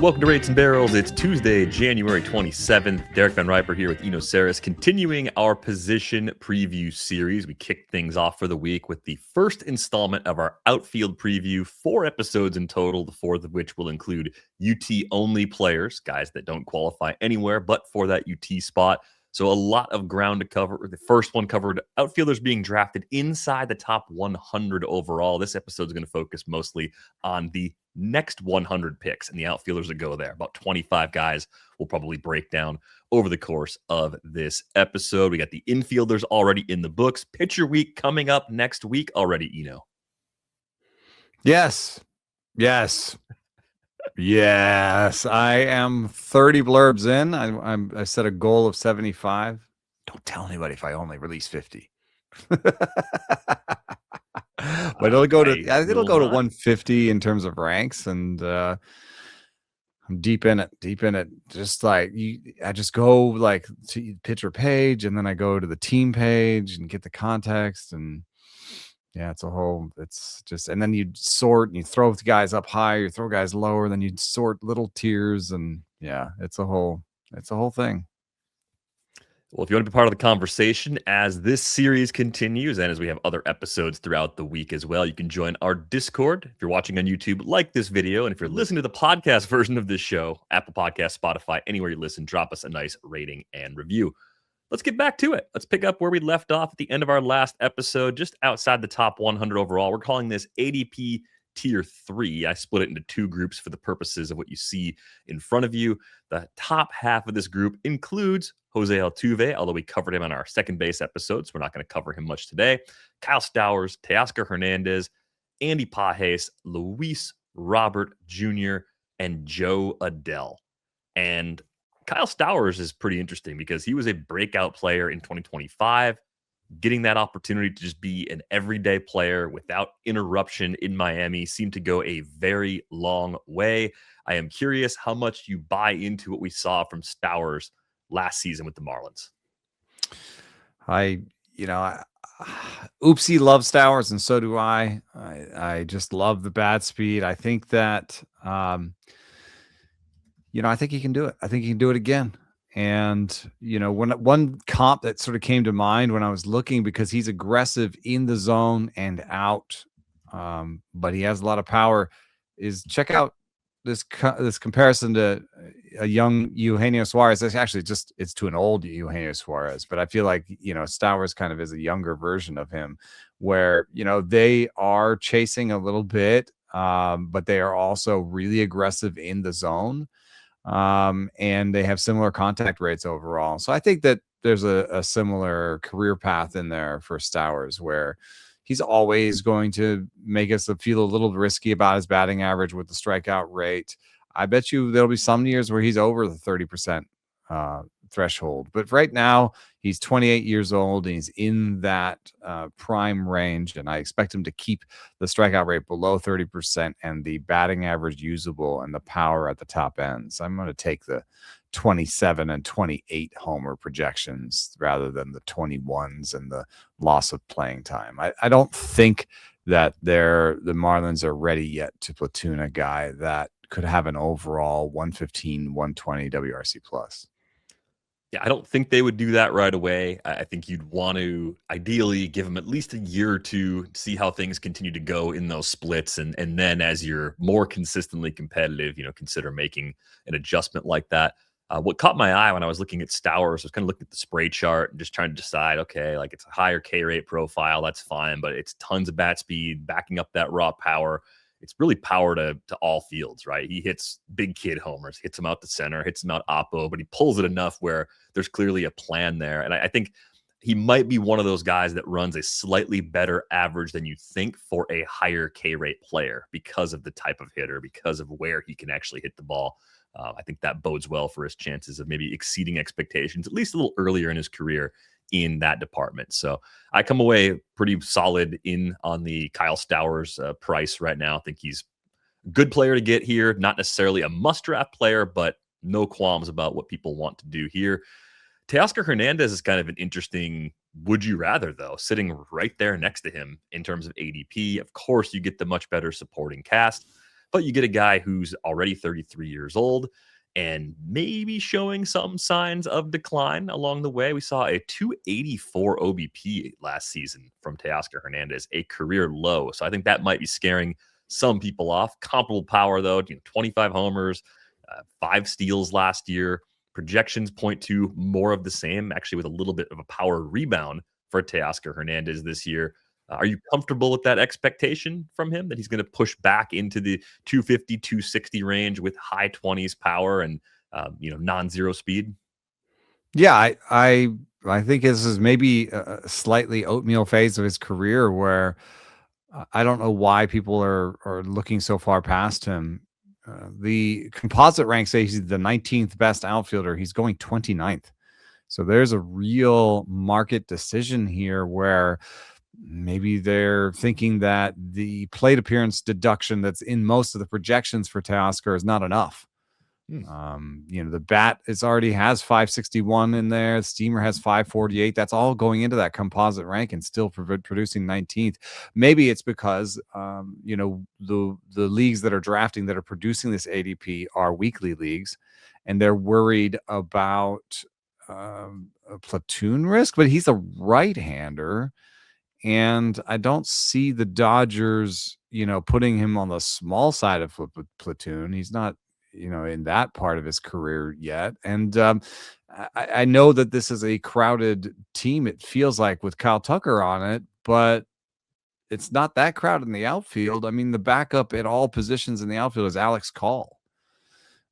Welcome to Rates and Barrels. It's Tuesday, January 27th. Derek Van Riper here with Eno Saris, continuing our position preview series. We kicked things off for the week with the first installment of our outfield preview, 4 episodes in total, the 4th of which will include UT-only players, guys that don't qualify anywhere but for that UT spot. So a lot of ground to cover. The first one covered outfielders being drafted inside the top 100 overall. This episode is going to focus mostly on the next 100 picks and the outfielders that go there. About 25 guys will probably break down over the course of this episode. We got the infielders already in the books. Pitcher week coming up next week already, Eno. Yes. I am 30 blurbs in. I set a goal of 75. Don't tell anybody if I only release 50. But it'll go to 150 in terms of ranks, and I'm deep in it. Just like I just go like to pitcher page, and then I go to the team page and get the context, and yeah, it's just, and then you sort and you throw the guys up high, you throw guys lower, then you sort little tiers, and yeah, it's a whole thing. Well, if you want to be part of the conversation as this series continues, and as we have other episodes throughout the week as well, you can join our Discord. If you're watching on YouTube, like this video. And if you're listening to the podcast version of this show, Apple Podcasts, Spotify, anywhere you listen, drop us a nice rating and review. Let's get back to it. Let's pick up where we left off at the end of our last episode, just outside the top 100 overall. We're calling this ADP Tier 3. I split it into 2 groups for the purposes of what you see in front of you. The top half of this group includes Jose Altuve, although we covered him on our second base episode, so we're not going to cover him much today. Kyle Stowers, Teoscar Hernández, Andy Pages, Luis Robert Jr., and Joe Adell. And Kyle Stowers is pretty interesting because he was a breakout player in 2025, getting that opportunity to just be an everyday player without interruption in Miami seemed to go a very long way. I am curious how much you buy into what we saw from Stowers last season with the Marlins. Oopsie loves Stowers, and so do I. I just love the bat speed. I think that, I think he can do it. I think he can do it again. And, one comp that sort of came to mind when I was looking, because he's aggressive in the zone and out, but he has a lot of power, is check out this comparison to a young Eugenio Suarez. It's to an old Eugenio Suarez, but I feel like, Stowers kind of is a younger version of him, where, they are chasing a little bit, but they are also really aggressive in the zone. And they have similar contact rates overall. So I think that there's a similar career path in there for Stowers, where he's always going to make us feel a little risky about his batting average with the strikeout rate. I bet you there'll be some years where he's over the 30% threshold. But right now, he's 28 years old and he's in that prime range. And I expect him to keep the strikeout rate below 30% and the batting average usable and the power at the top end. So I'm going to take the 27 and 28 homer projections rather than the 21s and the loss of playing time. I don't think that the Marlins are ready yet to platoon a guy that could have an overall 115, 120 WRC plus. Yeah, I don't think they would do that right away. I think you'd want to ideally give them at least a year or two to see how things continue to go in those splits. And then as you're more consistently competitive, consider making an adjustment like that. What caught my eye when I was looking at Stowers, I was kind of looking at the spray chart and just trying to decide, okay, like it's a higher K rate profile, that's fine, but it's tons of bat speed, backing up that raw power. It's really power to all fields, right? He hits big kid homers, hits him out the center, hits him out oppo, but he pulls it enough where there's clearly a plan there. And I think he might be one of those guys that runs a slightly better average than you think for a higher K rate player because of the type of hitter, because of where he can actually hit the ball. I think that bodes well for his chances of maybe exceeding expectations, at least a little earlier in his career in that department. So I come away pretty solid in on the Kyle Stowers price right now. I think he's a good player to get here. Not necessarily a must-draft player, but no qualms about what people want to do here. Teoscar Hernández is kind of an interesting would you rather, though, sitting right there next to him in terms of ADP. Of course, you get the much better supporting cast. But you get a guy who's already 33 years old and maybe showing some signs of decline along the way. We saw a 284 OBP last season from Teoscar Hernández, a career low. So I think that might be scaring some people off. Comparable power, though, 25 homers, 5 steals last year. Projections point to more of the same, actually, with a little bit of a power rebound for Teoscar Hernández this year. Are you comfortable with that expectation from him that he's going to push back into the 250, 260 range with high 20s power and non-zero speed? Yeah, I think this is maybe a slightly oatmeal phase of his career where I don't know why people are looking so far past him. The composite rank says he's the 19th best outfielder. He's going 29th. So there's a real market decision here where maybe they're thinking that the plate appearance deduction that's in most of the projections for Teoscar is not enough. The bat already has 561 in there. The steamer has 548. That's all going into that composite rank and still producing 19th. Maybe it's because the leagues that are drafting that are producing this ADP are weekly leagues, and they're worried about a platoon risk. But he's a right-hander, and I don't see the Dodgers, putting him on the small side of platoon. He's not in that part of his career yet. And I know that this is a crowded team, it feels like, with Kyle Tucker on it, but it's not that crowded in the outfield. I mean, the backup at all positions in the outfield is Alex Call,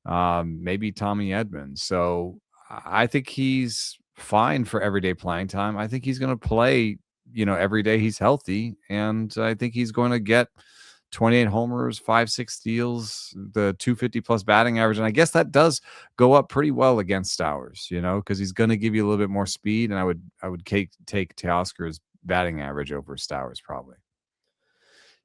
maybe Tommy Edman. So I think he's fine for everyday playing time. I think he's going to play, every day he's healthy. And I think he's going to get 28 homers, 5-6 steals, the 250 plus batting average. And I guess that does go up pretty well against Stowers, because he's going to give you a little bit more speed. And I would take Teoscar's batting average over Stowers probably.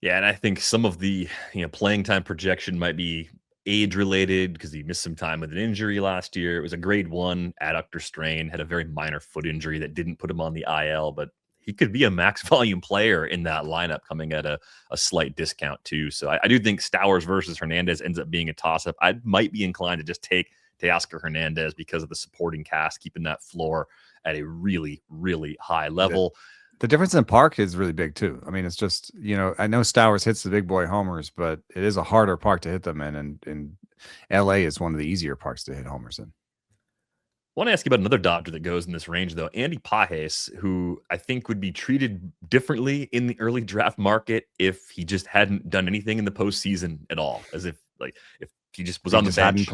Yeah, and I think some of the playing time projection might be age related because he missed some time with an injury last year. It was a grade 1 adductor strain, had a very minor foot injury that didn't put him on the IL, but he could be a max volume player in that lineup coming at a slight discount too. So I do think Stowers versus Hernández ends up being a toss-up. I might be inclined to just take Teoscar Hernández because of the supporting cast, keeping that floor at a really, really high level. The difference in park is really big too. I mean, it's just, I know Stowers hits the big boy homers, but it is a harder park to hit them in. And LA is one of the easier parks to hit homers in. I want to ask you about another Dodger that goes in this range, though, Andy Pages, who I think would be treated differently in the early draft market if he just hadn't done anything in the postseason at all, as if he just was on the bench,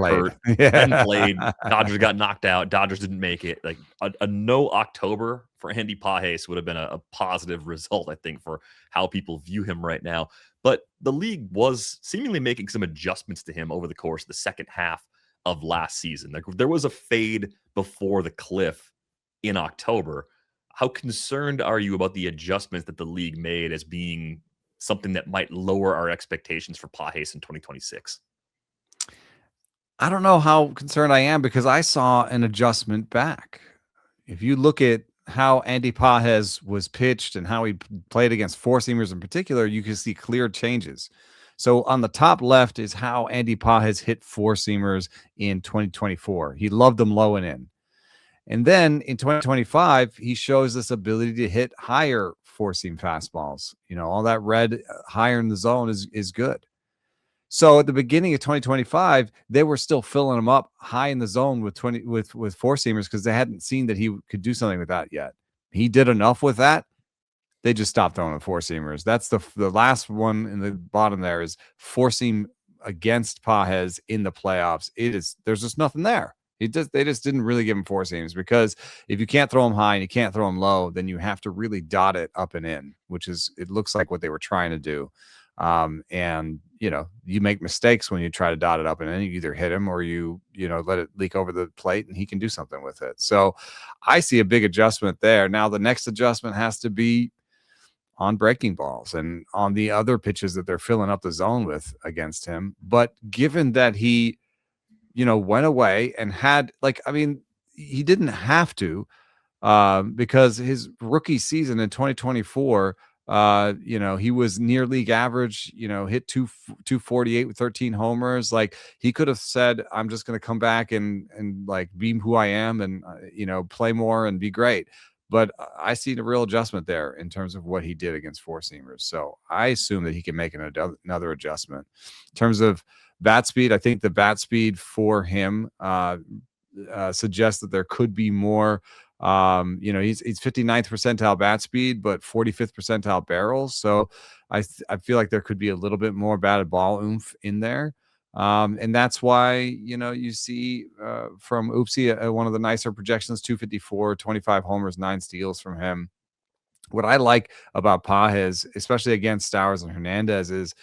hadn't played, Dodgers got knocked out, Dodgers didn't make it. Like a no October for Andy Pages would have been a positive result, I think, for how people view him right now. But the league was seemingly making some adjustments to him over the course of the second half of last season. There was a fade before the cliff in October. How concerned are you about the adjustments that the league made as being something that might lower our expectations for Pages in 2026? I don't know how concerned I am because I saw an adjustment back. If you look at how Andy Pages was pitched and how he played against four-seamers in particular, you can see clear changes. So on the top left is how Andy Pages hit four-seamers in 2024. He loved them low and in. And then in 2025, he shows this ability to hit higher four-seam fastballs. All that red higher in the zone is good. So at the beginning of 2025, they were still filling him up high in the zone with four-seamers because they hadn't seen that he could do something with that yet. He did enough with that. They just stopped throwing the four-seamers. That's the last one in the bottom there is four-seam against Pages in the playoffs. There's just nothing there. They just didn't really give him four-seams because if you can't throw them high and you can't throw them low, then you have to really dot it up and in, it looks like what they were trying to do. And you make mistakes when you try to dot it up and in. You either hit him or you let it leak over the plate and he can do something with it. So I see a big adjustment there. Now the next adjustment has to be on breaking balls and on the other pitches that they're filling up the zone with against him. But given that he, went away and had he didn't have to, because his rookie season in 2024, He was near league average, hit 248 with 13 homers. Like, he could have said, I'm just going to come back and like be who I am and, play more and be great. But I see the real adjustment there in terms of what he did against four seamers. So I assume that he can make another adjustment. In terms of bat speed, I think the bat speed for him suggests that there could be more. He's 59th percentile bat speed, but 45th percentile barrels. So I feel like there could be a little bit more batted ball oomph in there. And that's why, you see from Oopsie, one of the nicer projections, 254, 25 homers, 9 steals from him. What I like about Pages, especially against Stowers and Hernández, is,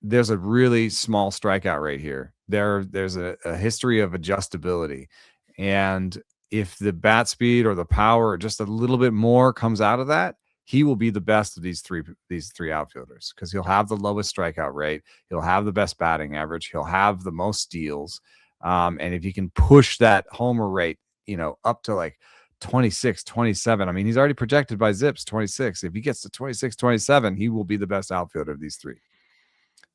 there's a really small strikeout rate here. There's a history of adjustability. And if the bat speed or the power or just a little bit more comes out of that, he will be the best of these three outfielders, because he'll have the lowest strikeout rate. He'll have the best batting average. He'll have the most steals. And if he can push that homer rate, up to like 26, 27. I mean, he's already projected by Zips 26. If he gets to 26, 27, he will be the best outfielder of these three.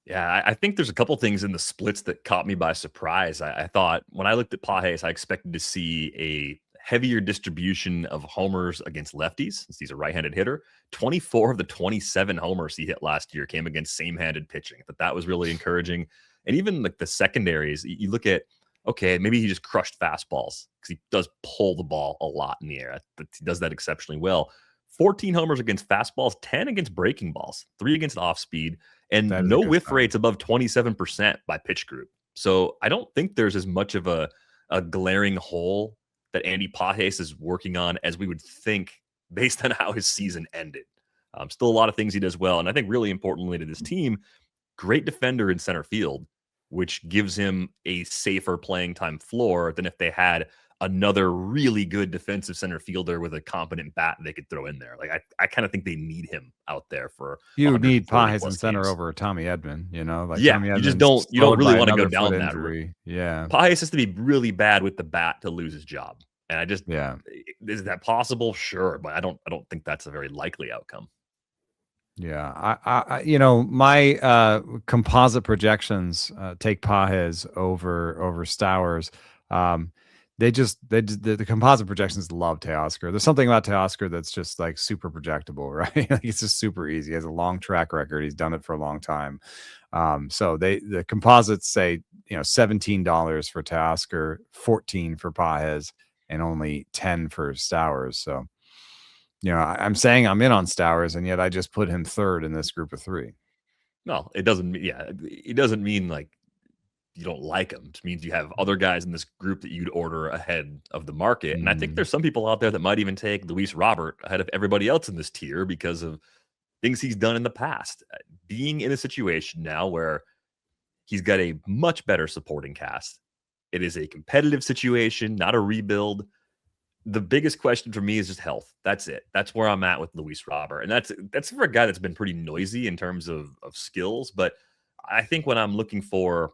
Yeah, I think there's a couple things in the splits that caught me by surprise. I thought when I looked at Pages, I expected to see a heavier distribution of homers against lefties, since he's a right-handed hitter. 24 of the 27 homers he hit last year came against same-handed pitching. But that was really encouraging. And even like the secondaries, you look at, okay, maybe he just crushed fastballs, because he does pull the ball a lot in the air. He does that exceptionally well. 14 homers against fastballs, 10 against breaking balls, 3 against off speed, and no whiff rates above 27% by pitch group. So I don't think there's as much of a glaring hole that Andy Pages is working on as we would think based on how his season ended. Still a lot of things he does well. And I think really importantly to this team, great defender in center field, which gives him a safer playing time floor than if they had another really good defensive center fielder with a competent bat they could throw in there. Like, I kind of think they need him out there for. You need Pages in center over Tommy Edman, Tommy you just don't really want to go down that route. Yeah. Pages has to be really bad with the bat to lose his job. And I just, is that possible? Sure. But I don't think that's a very likely outcome. Yeah. My composite projections take Pages over Stowers. The composite projections love Teoscar. There's something about Teoscar that's just like super projectable, right? Like, it's just super easy. He has a long track record. He's done it for a long time. So the composites say, $17 for Teoscar, 14 for Pages, and only 10 for Stowers. So, I'm saying I'm in on Stowers, and yet I just put him third in this group of three. No, it doesn't. Yeah, it doesn't mean like you don't like them. It means you have other guys in this group that you'd order ahead of the market. And I think there's some people out there that might even take Luis Robert ahead of everybody else in this tier because of things he's done in the past. Being in a situation now where he's got a much better supporting cast. It is a competitive situation, not a rebuild. The biggest question for me is just health. That's it. That's where I'm at with Luis Robert. And that's for a guy that's been pretty noisy in terms of skills. But I think when I'm looking for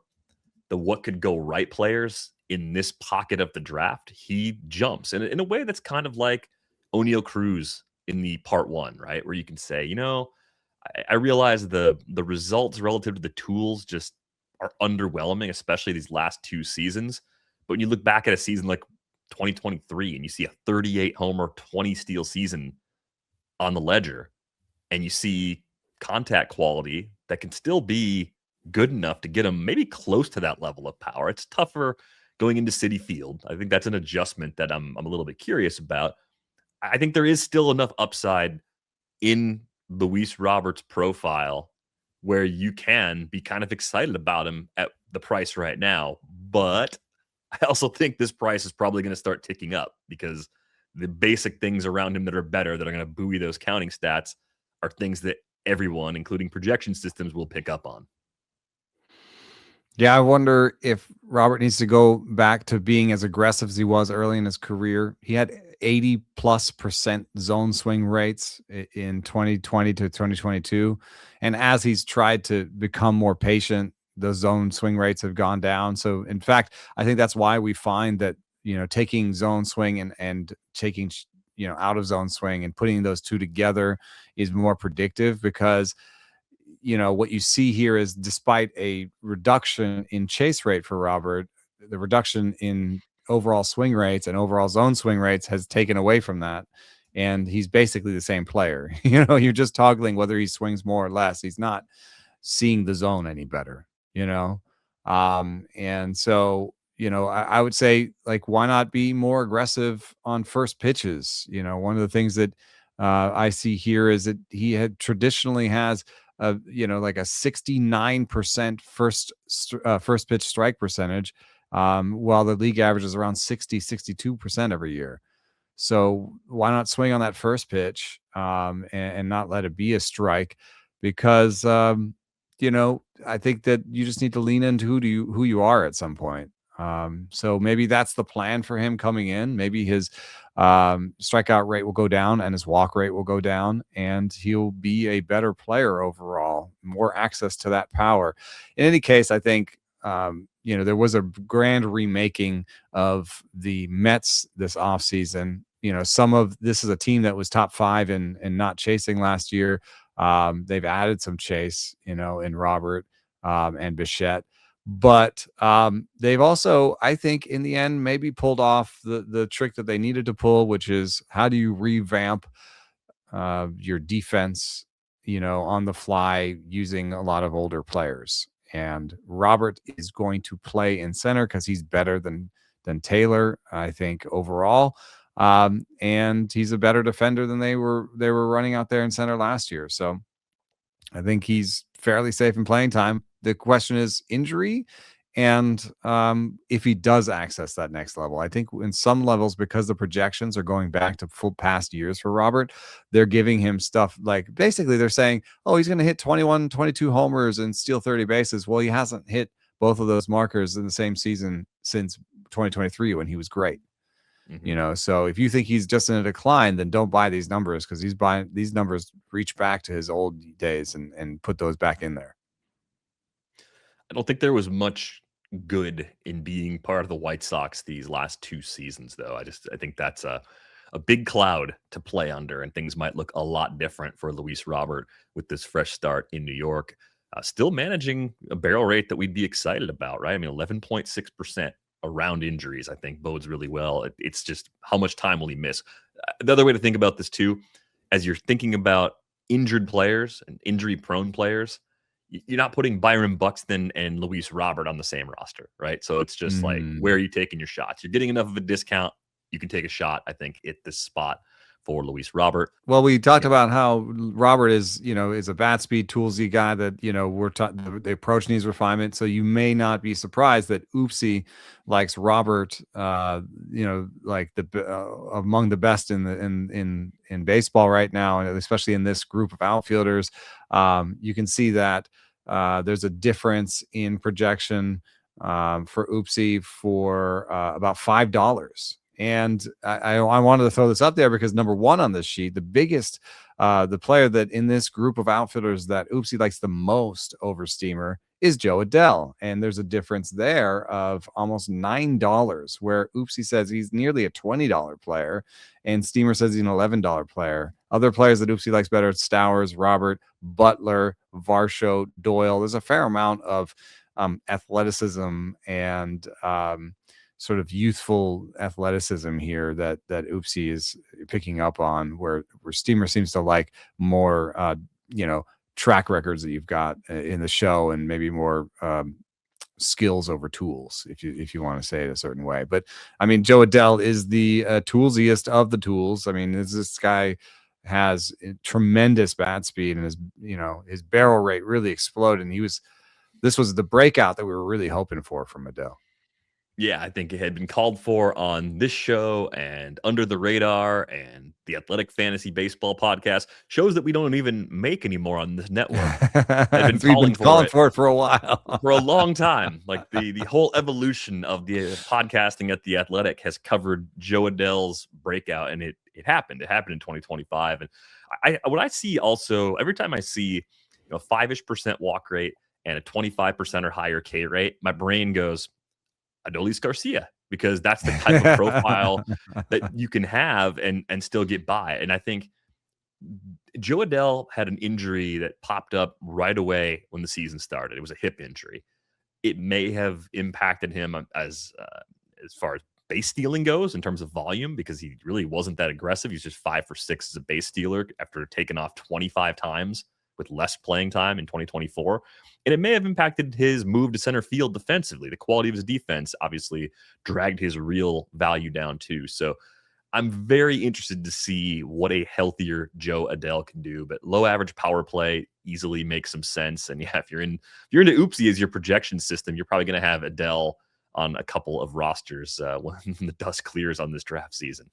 the what could go right players in this pocket of the draft, he jumps in a way that's kind of like O'Neal Cruz in the part one, right? Where you can say, I realize the results relative to the tools just are underwhelming, especially these last 2 seasons. But when you look back at a season like 2023 and you see a 38 homer, 20 steal season on the ledger, and you see contact quality that can still be good enough to get him maybe close to that level of power. It's tougher going into Citi Field. I think that's an adjustment that I'm a little bit curious about. I think there is still enough upside in Luis Roberts' profile where you can be kind of excited about him at the price right now. But I also think this price is probably going to start ticking up because the basic things around him that are better, that are going to buoy those counting stats, are things that everyone, including projection systems, will pick up on. Yeah, I wonder if Robert needs to go back to being as aggressive as he was early in his career. He had 80+% zone swing rates in 2020 to 2022. And as he's tried to become more patient, the zone swing rates have gone down. So in fact, I think that's why we find that, taking zone swing and taking out of zone swing, and putting those two together is more predictive, because what you see here is, despite a reduction in chase rate for Robert, the reduction in overall swing rates and overall zone swing rates has taken away from that. And he's basically the same player. You're just toggling whether he swings more or less. He's not seeing the zone any better, and so, I would say, like, why not be more aggressive on first pitches? One of the things that I see here is that he had traditionally has like a 69% first pitch strike percentage, while the league average is around 62% every year. So why not swing on that first pitch, and not let it be a strike? Because I think that you just need to lean into who you are at some point. So maybe that's the plan for him coming in. Maybe his strikeout rate will go down and his walk rate will go down, and he'll be a better player overall, more access to that power. In any case, I think there was a grand remaking of the Mets this offseason. This is a team that was top 5 in not chasing last year. They've added some chase, in Robert and Bichette. But they've also, I think, in the end, maybe pulled off the trick that they needed to pull, which is, how do you revamp your defense, on the fly, using a lot of older players. And Robert is going to play in center because he's better than Taylor, I think, overall. And he's a better defender than they were running out there in center last year. So I think he's fairly safe in playing time. The question is injury, and if he does access that next level. I think in some levels, because the projections are going back to full past years for Robert, they're giving him stuff like, basically they're saying, oh, he's going to hit 21, 22 homers and steal 30 bases. Well, he hasn't hit both of those markers in the same season since 2023, when he was great. So if you think he's just in a decline, then don't buy these numbers, because these numbers reach back to his old days and put those back in there. I don't think there was much good in being part of the White Sox these last 2 seasons, though. I think that's a big cloud to play under, and things might look a lot different for Luis Robert with this fresh start in New York. Still managing a barrel rate that we'd be excited about, right? I mean, 11.6% around injuries, I think, bodes really well. It's just, how much time will he miss? The other way to think about this too, as you're thinking about injured players and injury-prone players, you're not putting Byron Buxton and Luis Robert on the same roster, right? So it's just like, where are you taking your shots? You're getting enough of a discount, you can take a shot, I think, at this spot for Luis Robert. Well, we talked about how Robert is a bat speed toolsy guy that, the approach needs refinement. So you may not be surprised that Oopsie likes Robert, like among the best in baseball right now, and especially in this group of outfielders. You can see that there's a difference in projection for Oopsie for about $5. And I wanted to throw this up there because number 1 on this sheet, the biggest, the player that in this group of outfielders that Oopsie likes the most over Steamer is Jo Adell. And there's a difference there of almost $9, where Oopsie says he's nearly a $20 player and Steamer says he's an $11 player. Other players that Oopsie likes better, Stowers, Robert, Butler, Varsho, Doyle. There's a fair amount of athleticism and sort of youthful athleticism here that Oopsie is picking up on, where Steamer seems to like more track records that you've got in the show, and maybe more skills over tools, if you want to say it a certain way. But I mean, Jo Adell is the toolsiest of the tools. I mean, this guy has tremendous bat speed, and his barrel rate really exploded, and this was the breakout that we were really hoping for from Adell. Yeah, I think it had been called for on this show and Under the Radar and the Athletic Fantasy Baseball podcast, shows that we don't even make anymore on this network. We've been calling for it for a while. For a long time. Like the whole evolution of the podcasting at the Athletic has covered Jo Adell's breakout, and it happened. It happened in 2025. And what I see also, every time I see 5-ish% walk rate and a 25% or higher K rate, my brain goes, Adolis Garcia. because that's the type of profile that you can have and still get by. And I think Joe Adell had an injury that popped up right away when the season started. It was a hip injury. It may have impacted him as far as base stealing goes in terms of volume, because he really wasn't that aggressive. He's just 5 for 6 as a base stealer after taking off 25 times with less playing time in 2024. And it may have impacted his move to center field defensively. The quality of his defense obviously dragged his real value down too. So I'm very interested to see what a healthier Joe Adell can do. But low average power play easily makes some sense. And yeah, if you're into Oopsie as your projection system, you're probably going to have Adell on a couple of rosters when the dust clears on this draft season.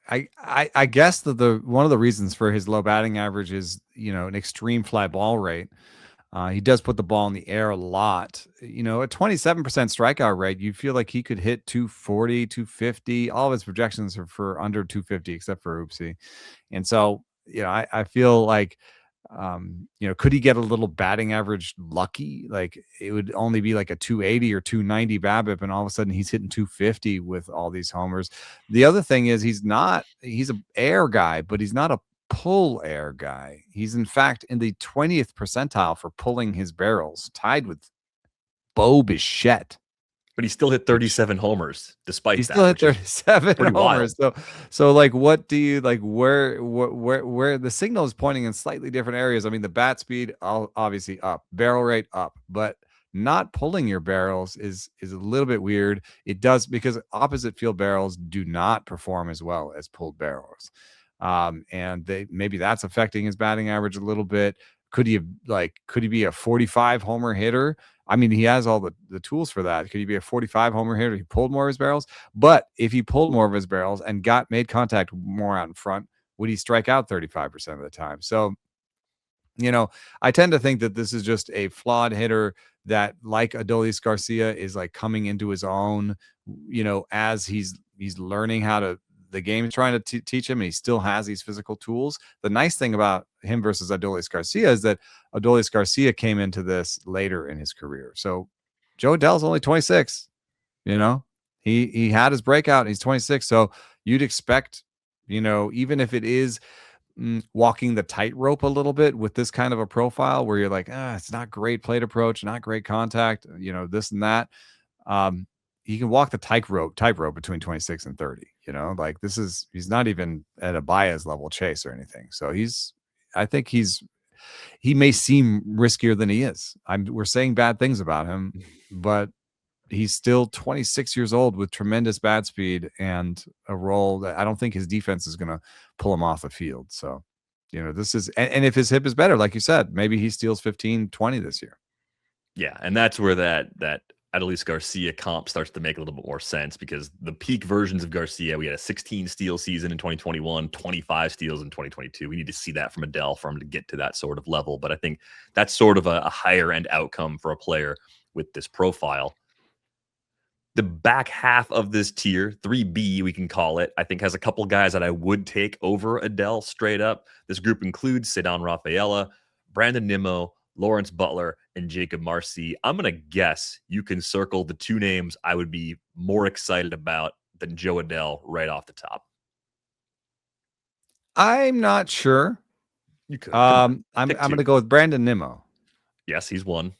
I guess that one of the reasons for his low batting average is, an extreme fly ball rate. He does put the ball in the air a lot. A 27% strikeout rate, you feel like he could hit 240, 250. All of his projections are for under 250, except for Oopsie. And so, I feel like, could he get a little batting average lucky? Like it would only be like a 280 or 290 BABIP, and all of a sudden he's hitting 250 with all these homers. The other thing is he's an air guy, but he's not a pull air guy. He's in fact in the 20th percentile for pulling his barrels, tied with Bo Bichette. But he still hit 37 homers despite he still hit 37 homers. Wild. So like, what do you like? Where the signal is pointing in slightly different areas. I mean, the bat speed obviously up, barrel rate up, but not pulling your barrels is a little bit weird. It does, because opposite field barrels do not perform as well as pulled barrels. And maybe that's affecting his batting average a little bit. Could he be a 45 homer hitter? I mean, he has all the tools for that. Could he be a 45 homer hitter? He pulled more of his barrels, but if he pulled more of his barrels and made contact more out in front, would he strike out 35% of the time? So, I tend to think that this is just a flawed hitter that, like Adolis Garcia, is like coming into his own, as he's learning how to, the game is trying to teach him, and he still has these physical tools. The nice thing about him versus Adolis Garcia is that Adolis Garcia came into this later in his career. So Joe Adell's only 26. He had his breakout. He's 26. So you'd expect, even if it is walking the tightrope a little bit with this kind of a profile where you're like, it's not great plate approach, not great contact, this and that. He can walk the tightrope between 26 and 30, like he's not even at a Baez level chase or anything. So I think he may seem riskier than he is. We're saying bad things about him, but he's still 26 years old with tremendous bat speed and a role that I don't think his defense is going to pull him off the field. So, this is, and if his hip is better, like you said, maybe he steals 15, 20 this year. Yeah. And that's where that Adolis Garcia comp starts to make a little bit more sense, because the peak versions of Garcia, we had a 16 steal season in 2021, 25 steals in 2022. We need to see that from Adell for him to get to that sort of level. But I think that's sort of a higher end outcome for a player with this profile. The back half of this tier, 3B, we can call it, I think has a couple guys that I would take over Adell straight up. This group includes Ceddanne Rafaela, Brandon Nimmo, Lawrence Butler, and Jakob Marsee. I'm going to guess you can circle the two names I would be more excited about than Joe Adell right off the top. I'm not sure. You could. I'm going to go with Brandon Nimmo. Yes, he's one.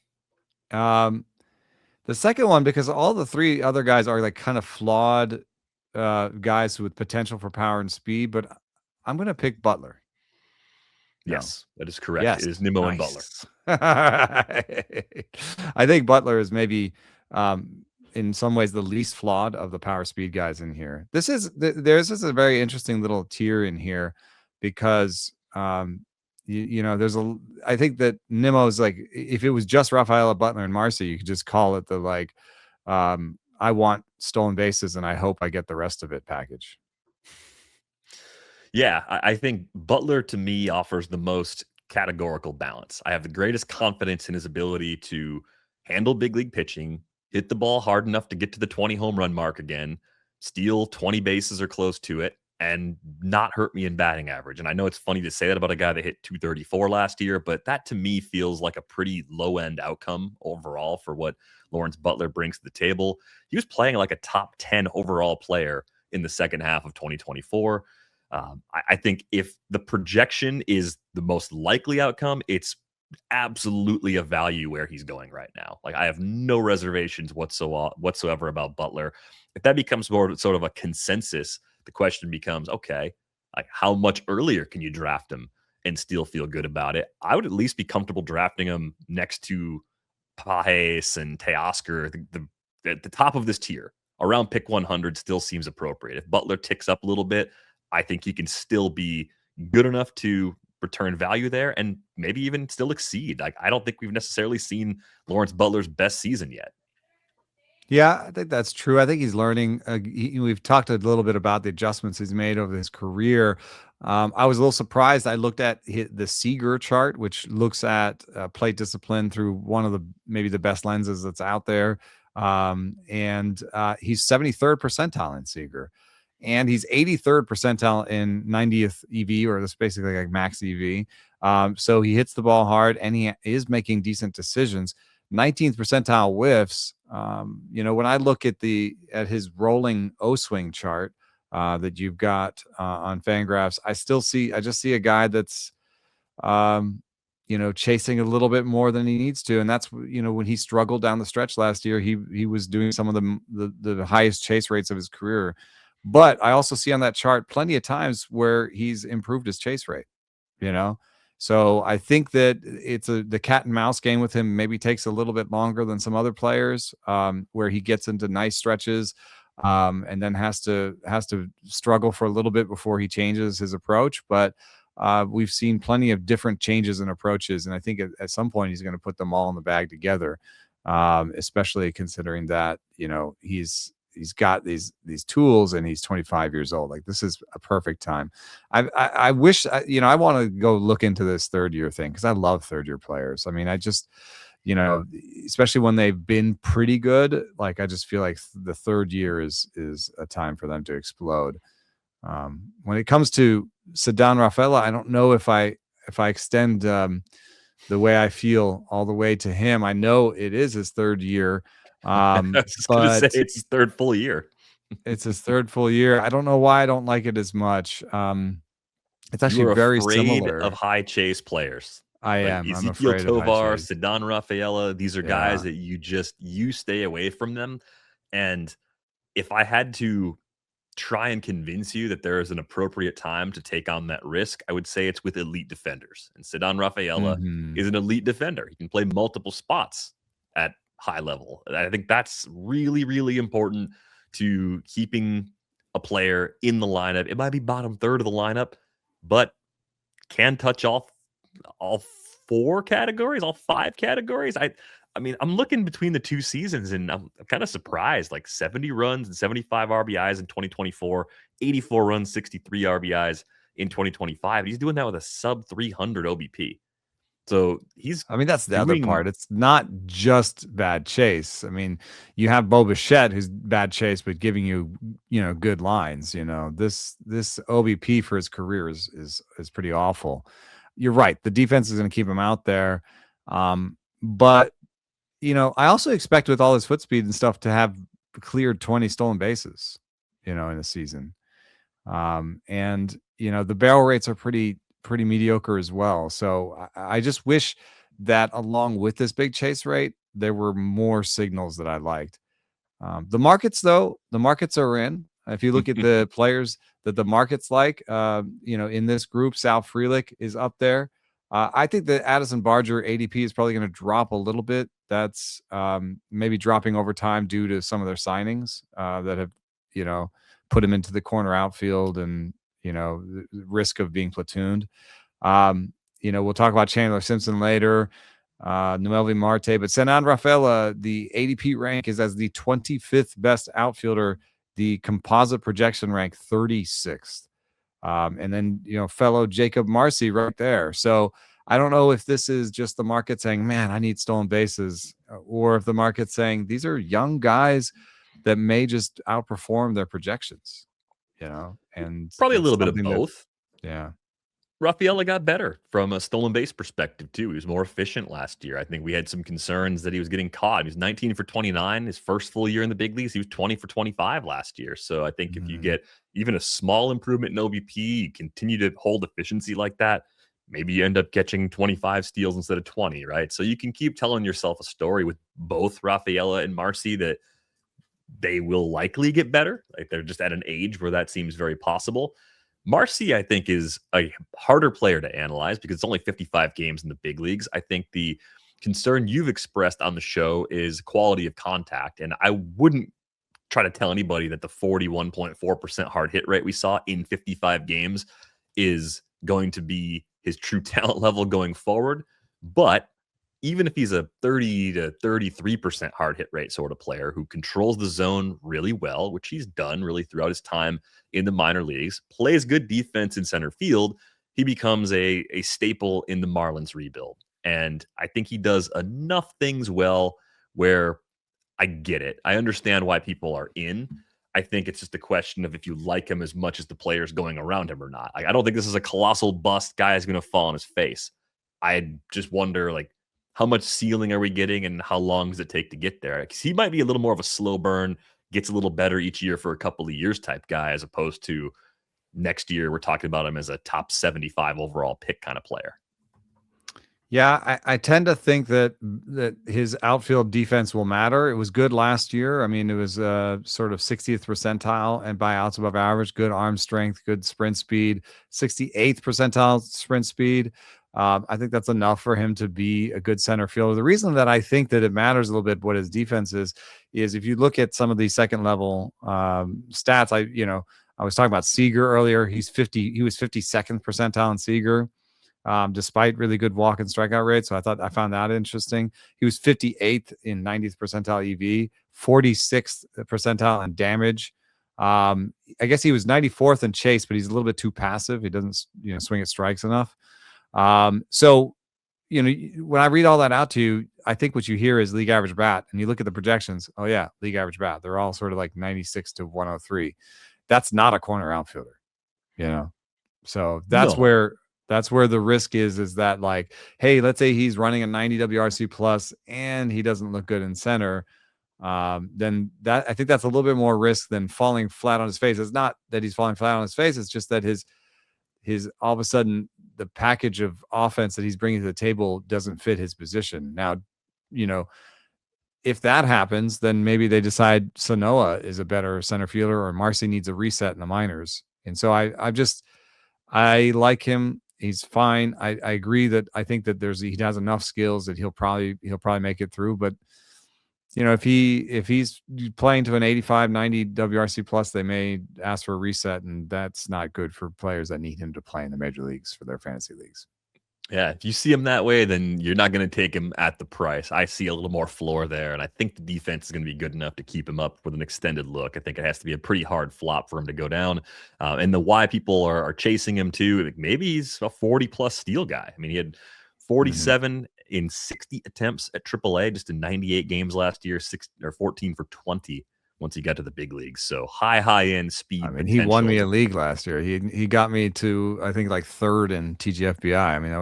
The second one, because all the three other guys are like kind of flawed guys with potential for power and speed, but I'm going to pick Butler. Yes, that is correct. Yes. It is Nimmo and Butler. I think Butler is maybe in some ways the least flawed of the power speed guys in here. There's a very interesting little tier in here because I think that Nimmo's like, if it was just Rafaela, Butler, and Marsee, you could just call it the I want stolen bases and I hope I get the rest of it package. Yeah, I think Butler to me offers the most categorical balance. I have the greatest confidence in his ability to handle big league pitching, hit the ball hard enough to get to the 20 home run mark again, steal 20 bases or close to it, and not hurt me in batting average. And I know it's funny to say that about a guy that hit 234 last year, but that to me feels like a pretty low end outcome overall for what Lawrence Butler brings to the table. He was playing like a top 10 overall player in the second half of 2024. I think if the projection is the most likely outcome, it's absolutely a value where he's going right now. Like I have no reservations whatsoever about Butler. If that becomes more sort of a consensus, the question becomes, okay, like how much earlier can you draft him and still feel good about it? I would at least be comfortable drafting him next to Pajes and Teoscar. At the top of this tier, around pick 100 still seems appropriate. If Butler ticks up a little bit, I think he can still be good enough to return value there and maybe even still exceed. Like I don't think we've necessarily seen Lawrence Butler's best season yet. Yeah, I think that's true. I think he's learning. We've talked a little bit about the adjustments he's made over his career. I was a little surprised. I looked at the Seager chart, which looks at plate discipline through one of the maybe the best lenses that's out there. And he's 73rd percentile in Seager, and he's 83rd percentile in 90th EV, or that's basically like max EV. So he hits the ball hard, and he is making decent decisions. 19th percentile whiffs. When I look at his rolling O swing chart that you've got on Fangraphs, I just see a guy that's chasing a little bit more than he needs to, and that's when he struggled down the stretch last year, he was doing some of the highest chase rates of his career. But I also see on that chart plenty of times where he's improved his chase rate. So I think that it's the cat and mouse game with him maybe takes a little bit longer than some other players, where he gets into nice stretches, and then has to struggle for a little bit before he changes his approach. But we've seen plenty of different changes and approaches, and I think at some point he's going to put them all in the bag together, especially considering that he's got these tools and he's 25 years old. Like this is a perfect time. I wish, I want to go look into this third year thing, because I love third year players. I mean, I just, especially when they've been pretty good, like I just feel like the third year is a time for them to explode. When it comes to Ceddanne Rafaela, I don't know if I extend the way I feel all the way to him. I know it is his third year. I was just going to say it's his third full year. It's his third full year. I don't know why I don't like it as much. It's actually very similar. Of high chase players. I like am. Ezekiel I'm afraid Tovar, of high chase. Ceddanne Rafaela. These are guys that you stay away from them. And if I had to try and convince you that there is an appropriate time to take on that risk, I would say it's with elite defenders. And Ceddanne Rafaela is an elite defender. He can play multiple spots at high level. I think that's really, really important to keeping a player in the lineup. It might be bottom third of the lineup, but can touch all four categories, all five categories. I mean, I'm looking between the two seasons and I'm kind of surprised. Like 70 runs and 75 RBIs in 2024, 84 runs, 63 RBIs in 2025. He's doing that with a sub 300 OBP. So that's the other part. It's not just bad chase. I mean, you have Bo Bichette, who's bad chase, but giving you, good lines. This OBP for his career is pretty awful. You're right. The defense is going to keep him out there. But, I also expect with all his foot speed and stuff to have cleared 20 stolen bases, in a season. And, the barrel rates are pretty mediocre as well. So I just wish that along with this big chase rate, there were more signals that I liked. The markets are in. If you look at the players that the markets like, in this group, Sal Frelick is up there. I think that Addison Barger ADP is probably going to drop a little bit. That's maybe dropping over time due to some of their signings that have, put him into the corner outfield and, the risk of being platooned. We'll talk about Chandler Simpson later, Noelvi Marte, but Ceddanne Rafaela, the ADP rank is as the 25th best outfielder, the composite projection rank 36th. And then, fellow Jakob Marsee right there. So I don't know if this is just the market saying, man, I need stolen bases, or if the market's saying these are young guys that may just outperform their projections. and Probably a it's little bit of something that, both. yeah. Rafaela got better from a stolen base perspective, too. He was more efficient last year. I think we had some concerns that he was getting caught. He was 19 for 29 his first full year in the big leagues. He was 20 for 25 last year. So I think if you get even a small improvement in OBP, you continue to hold efficiency like that, maybe you end up catching 25 steals instead of 20, right? So you can keep telling yourself a story with both Rafaela and Marsee that they will likely get better. Like they're just at an age where that seems very possible. Marsee, I think, is a harder player to analyze because it's only 55 games in the big leagues. I think the concern you've expressed on the show is quality of contact. And I wouldn't try to tell anybody that the 41.4% hard hit rate we saw in 55 games is going to be his true talent level going forward. But even if he's a 30 to 33% hard hit rate sort of player who controls the zone really well, which he's done really throughout his time in the minor leagues, plays good defense in center field, he becomes a staple in the Marlins rebuild. And I think he does enough things well where I get it. I understand why people are in. I think it's just a question of if you like him as much as the players going around him or not. I don't think this is a colossal bust guy is going to fall on his face. I just wonder, like, how much ceiling are we getting and how long does it take to get there? Because he might be a little more of a slow burn, gets a little better each year for a couple of years type guy, as opposed to next year we're talking about him as a top 75 overall pick kind of player. Yeah, I tend to think that his outfield defense will matter. It was good last year. I mean, it was sort of 60th percentile and by outs above average, good arm strength, good sprint speed, 68th percentile sprint speed. I think that's enough for him to be a good center fielder. The reason that I think that it matters a little bit what his defense is if you look at some of these second level stats, I was talking about Seager earlier. He was 52nd percentile in Seager. Despite really good walk and strikeout rate. So I found that interesting. He was 58th in 90th percentile EV, 46th percentile in damage. I guess he was 94th in chase, but he's a little bit too passive. He doesn't, swing at strikes enough. So, when I read all that out to you, I think what you hear is league average bat, and you look at the projections. Oh yeah, league average bat. They're all sort of like 96 to 103. That's not a corner outfielder, So that's where the risk is that, like, hey, let's say he's running a 90 WRC plus and he doesn't look good in center. Then that, I think that's a little bit more risk than falling flat on his face. It's not that he's falling flat on his face. It's just that his all of a sudden the package of offense that he's bringing to the table doesn't fit his position. Now, if that happens, then maybe they decide Sanoa is a better center fielder or Marsee needs a reset in the minors. And so I like him. He's fine. I agree that I think that he has enough skills that he'll probably make it through. But if he's playing to an 85, 90 WRC plus, they may ask for a reset, and that's not good for players that need him to play in the major leagues for their fantasy leagues. Yeah, if you see him that way, then you're not going to take him at the price. I see a little more floor there, and I think the defense is going to be good enough to keep him up with an extended look. I think it has to be a pretty hard flop for him to go down. And the why people are chasing him too, like maybe he's a 40-plus steal guy. I mean, he had 47 in 60 attempts at AAA just in 98 games last year, 14 for 20 once he got to the big leagues. So high end speed. I mean, he won me a league last year. He got me to, I think, like third in TGFBI. I mean,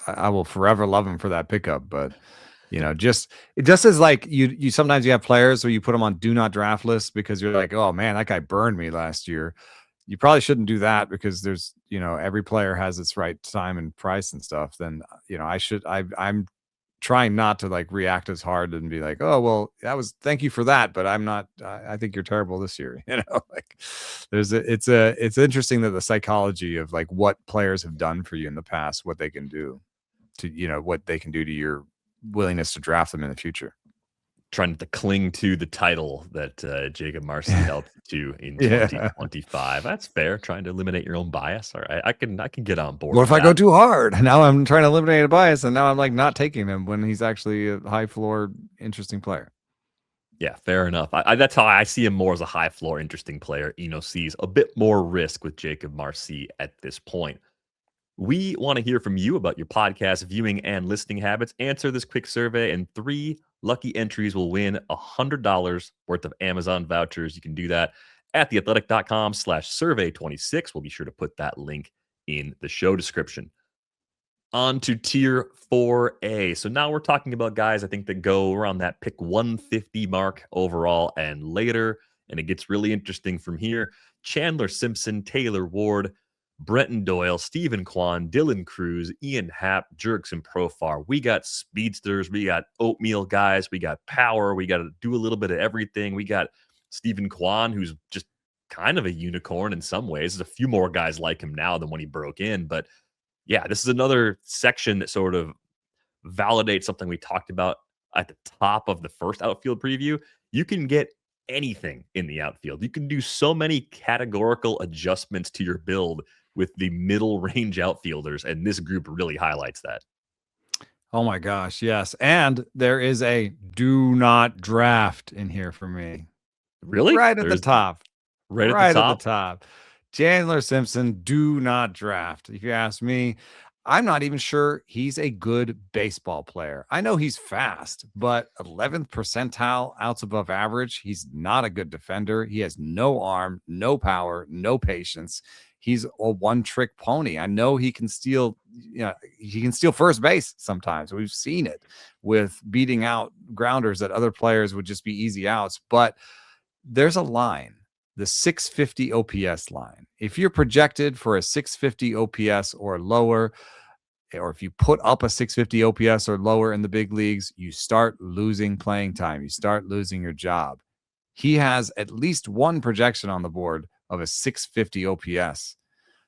I will forever love him for that pickup. But just as like you sometimes you have players where you put them on do not draft lists because you're like, oh man, that guy burned me last year. You probably shouldn't do that because there's every player has its right time and price and stuff. Then I'm trying not to like react as hard and be like, oh, well, thank you for that. But I'm not, I think you're terrible this year. Like it's interesting that the psychology of like what players have done for you in the past, what they can do to, what they can do to your willingness to draft them in the future. Trying to cling to the title that Jakob Marsee helped to in 2025. That's fair. Trying to eliminate your own bias. All right, I can get on board. What if I go too hard? Now I'm trying to eliminate a bias, and now I'm like not taking him when he's actually a high floor, interesting player. Yeah, fair enough. That's how I see him more as a high floor, interesting player. Eno sees a bit more risk with Jakob Marsee at this point. We want to hear from you about your podcast viewing and listening habits. Answer this quick survey, and 3 lucky entries will win $100 worth of Amazon vouchers. You can do that at theathletic.com/survey26. We'll be sure to put that link in the show description. On to tier 4A. So now we're talking about guys I think that go around that pick 150 mark overall and later. And it gets really interesting from here. Chandler, Simpson, Taylor Ward, Brenton, Doyle, Stephen Kwan, Dylan Cruz, Ian Happ, Jurickson, Profar. We got speedsters. We got oatmeal guys. We got power. We got to do a little bit of everything. We got Stephen Kwan, who's just kind of a unicorn in some ways. There's a few more guys like him now than when he broke in, but yeah, this is another section that sort of validates something we talked about at the top of the first outfield preview. You can get anything in the outfield. You can do so many categorical adjustments to your build with the middle range outfielders, and this group really highlights that. Oh my gosh, yes. And there is a do not draft in here for me. Really? Right at the top. Right At at the top. Chandler Simpson, do not draft. If you ask me, I'm not even sure he's a good baseball player. I know he's fast, but 11th percentile outs above average. He's not a good defender. He has no arm, no power, no patience. He's a one-trick pony. I know he can steal, he can steal first base sometimes. We've seen it with beating out grounders that other players would just be easy outs. But there's a line. The 650 OPS line. If you're projected for a 650 OPS or lower, or if you put up a 650 OPS or lower in the big leagues, you start losing playing time. You start losing your job. He has at least one projection on the board of a 650 OPS.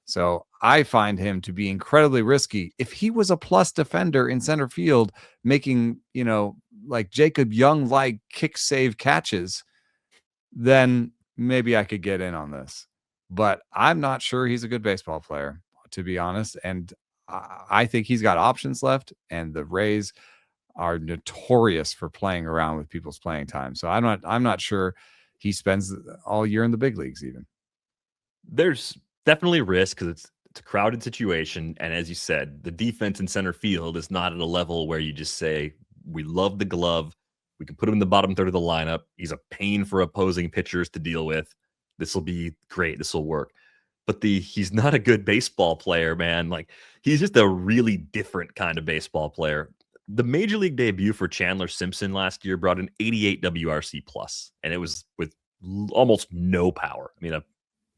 So I find him to be incredibly risky. If he was a plus defender in center field, making, like Jacob Young-like kick save catches, then maybe I could get in on this, but I'm not sure he's a good baseball player, to be honest. And I think he's got options left, and the Rays are notorious for playing around with people's playing time. So I'm not sure he spends all year in the big leagues even. There's definitely risk because it's a crowded situation. And as you said, the defense in center field is not at a level where you just say, we love the glove. We can put him in the bottom third of the lineup. He's a pain for opposing pitchers to deal with. This will be great. This will work. But he's not a good baseball player, man. Like, he's just a really different kind of baseball player. The major league debut for Chandler Simpson last year brought an 88 WRC plus, and it was with almost no power. I mean, a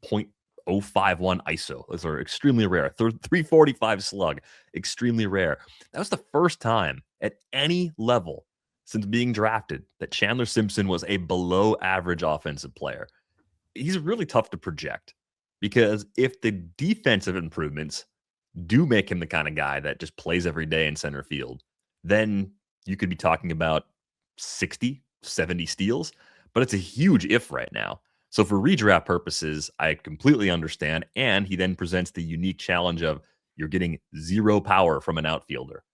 .051 ISO. Those are extremely rare. 345 slug, extremely rare. That was the first time at any level since being drafted that Chandler Simpson was a below average offensive player. He's really tough to project because if the defensive improvements do make him the kind of guy that just plays every day in center field, then you could be talking about 60, 70 steals, but it's a huge if right now. So for redraft purposes, I completely understand. And he then presents the unique challenge of you're getting zero power from an outfielder.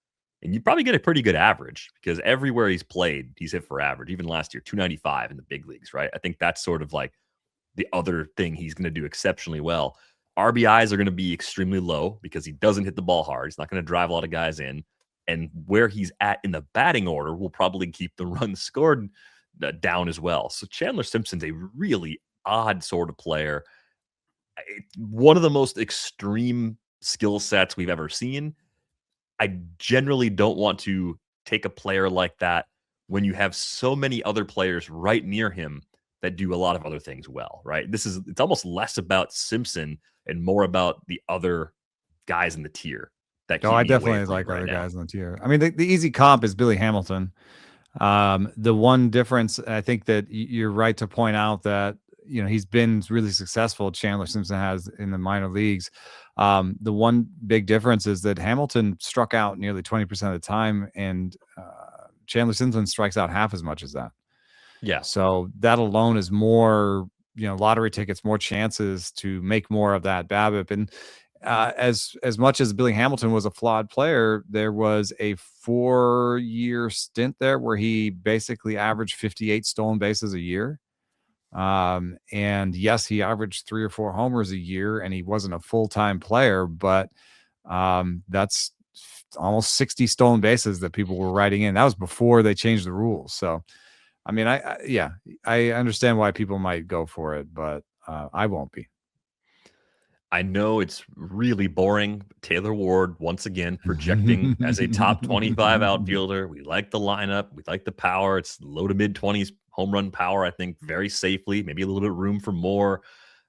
And you probably get a pretty good average because everywhere he's played, he's hit for average. Even last year, 295 in the big leagues, right? I think that's sort of like the other thing he's going to do exceptionally well. RBIs are going to be extremely low because he doesn't hit the ball hard. He's not going to drive a lot of guys in. And where he's at in the batting order will probably keep the runs scored down as well. So Chandler Simpson's a really odd sort of player. One of the most extreme skill sets we've ever seen. I generally don't want to take a player like that when you have so many other players right near him that do a lot of other things well, right? It's almost less about Simpson and more about the other guys in the tier. I definitely like other guys in the tier. I mean, the easy comp is Billy Hamilton. The one difference, I think that you're right to point out that, he's been really successful. Chandler Simpson has in the minor leagues. The one big difference is that Hamilton struck out nearly 20% of the time, and Chandler Simpson strikes out half as much as that. Yeah. So that alone is more, lottery tickets, more chances to make more of that BABIP. And as much as Billy Hamilton was a flawed player, there was a 4-year stint there where he basically averaged 58 stolen bases a year. And yes, he averaged 3 or 4 homers a year, and he wasn't a full-time player, but that's almost 60 stolen bases that people were writing in. That was before they changed the rules. So, I mean, I understand why people might go for it, but I won't be. I know it's really boring. Taylor Ward, once again, projecting as a top 25 outfielder. We like the lineup. We like the power. It's low to mid 20s home run power, I think, very safely. Maybe a little bit of room for more.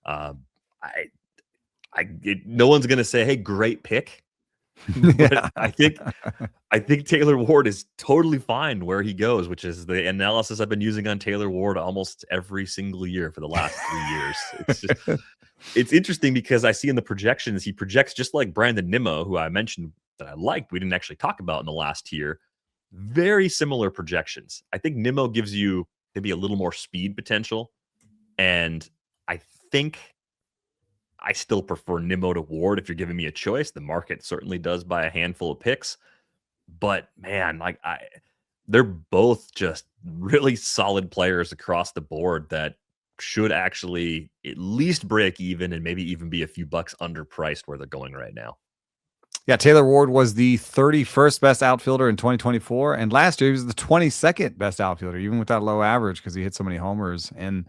Uh, no one's going to say, hey, great pick. But I think Taylor Ward is totally fine where he goes, which is the analysis I've been using on Taylor Ward almost every single year for the last 3 years. It's just, it's interesting because I see in the projections, he projects just like Brandon Nimmo, who I mentioned that I liked. We didn't actually talk about in the last tier. Very similar projections. I think Nimmo gives you maybe a little more speed potential. And I think I still prefer Nimmo to Ward if you're giving me a choice. The market certainly does by a handful of picks. But man, they're both just really solid players across the board that should actually at least break even and maybe even be a few bucks underpriced where they're going right now. Yeah, Taylor Ward was the 31st best outfielder in 2024. And last year, he was the 22nd best outfielder, even with that low average, because he hit so many homers. And,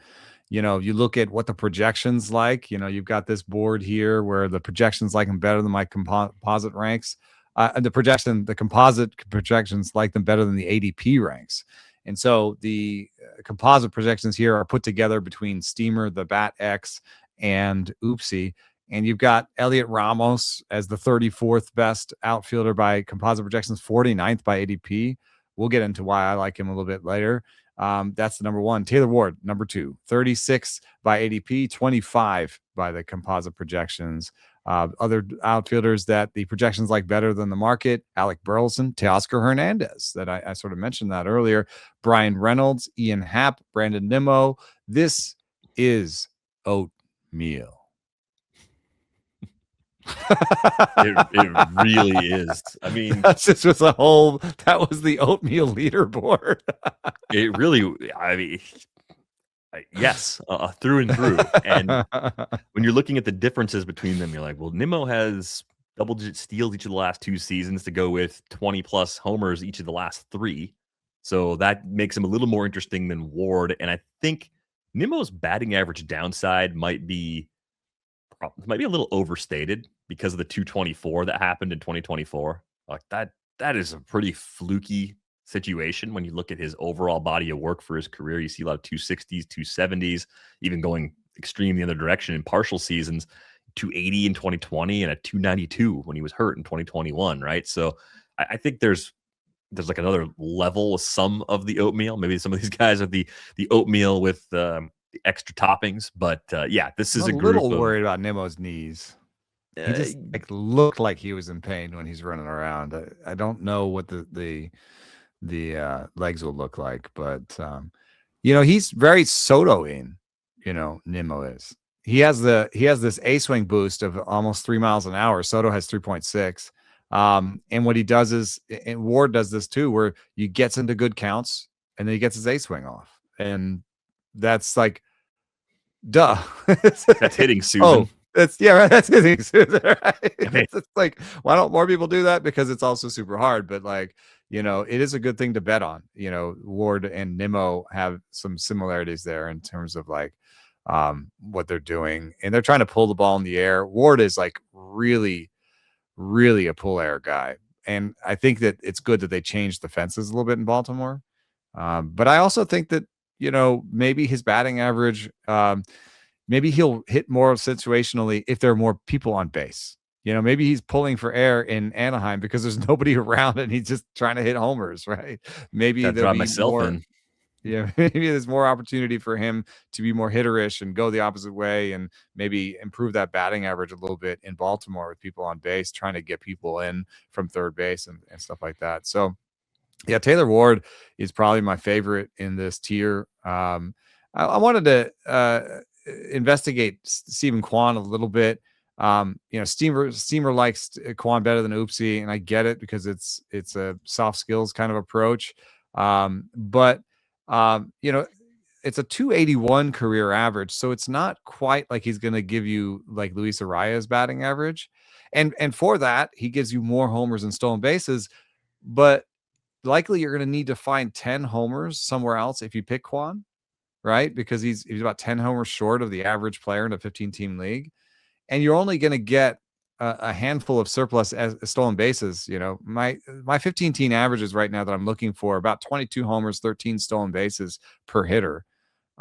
you know, you look at what the projections like, you know, you've got this board here where the projections like him better than my composite ranks. The composite projections like them better than the ADP ranks. And so the composite projections here are put together between Steamer, the Bat X, and Oopsie. And you've got Elliot Ramos as the 34th best outfielder by composite projections, 49th by ADP. We'll get into why I like him a little bit later. That's the number one. Taylor Ward, number 2, 36 by ADP, 25 by the composite projections. Other outfielders that the projections like better than the market: Alec Burleson, Teoscar Hernández, that I sort of mentioned that earlier, Bryan Reynolds, Ian Happ, Brandon Nimmo. This is oatmeal. It really is. I mean, that was the oatmeal leaderboard. It really, I mean, yes, through and through. And when you're looking at the differences between them, you're like, well, Nimmo has double-digit steals each of the last 2 seasons to go with 20-plus homers each of the last 3. So that makes him a little more interesting than Ward. And I think Nimmo's batting average downside might be a little overstated because of the 224 that happened in 2024. Like that is a pretty fluky situation when you look at his overall body of work for his career. You see a lot of 260s, 270s, even going extreme the other direction in partial seasons, 280 in 2020 and a 292 when he was hurt in 2021, right? So I think there's like another level with some of the oatmeal. Maybe some of these guys are the oatmeal with the extra toppings, but yeah, this is I'm a little worried about Nimmo's knees. He just looked like he was in pain when he's running around. I don't know what the legs will look like, but you know, he's very Soto-ing, you know, Nimmo is. He has this A swing boost of almost 3 miles an hour. Soto has 3.6. And what he does is, and Ward does this too, where he gets into good counts and then he gets his A swing off. And that's like, duh. That's hitting, Susan. Oh, that's hitting, Susan. Right? It's like, why don't more people do that? Because it's also super hard. But like, you know, it is a good thing to bet on. You know, Ward and Nimmo have some similarities there in terms of like what they're doing, and they're trying to pull the ball in the air. Ward is like really a pull air guy, and I think that it's good that they changed the fences a little bit in Baltimore. But I also think that, you know, maybe his batting average, maybe he'll hit more situationally if there are more people on base. You know, maybe he's pulling for air in Anaheim because there's nobody around and he's just trying to hit homers, right? Maybe there'll be more. Yeah, maybe there's more opportunity for him to be more hitterish and go the opposite way and maybe improve that batting average a little bit in Baltimore with people on base, trying to get people in from third base and stuff like that. So, yeah, Taylor Ward is probably my favorite in this tier. I wanted to investigate Stephen Kwan a little bit. You know, Steamer likes Kwan better than Oopsie, and I get it because it's a soft skills kind of approach. But you know, it's a 281 career average, so it's not quite like he's going to give you like Luis Arias batting average, and for that he gives you more homers and stolen bases, but likely you're going to need to find 10 homers somewhere else if you pick Kwan. right? Because he's about 10 homers short of the average player in a 15-team league. And you're only going to get a handful of surplus as stolen bases. You know, my 15-team averages right now that I'm looking for about 22 homers, 13 stolen bases per hitter.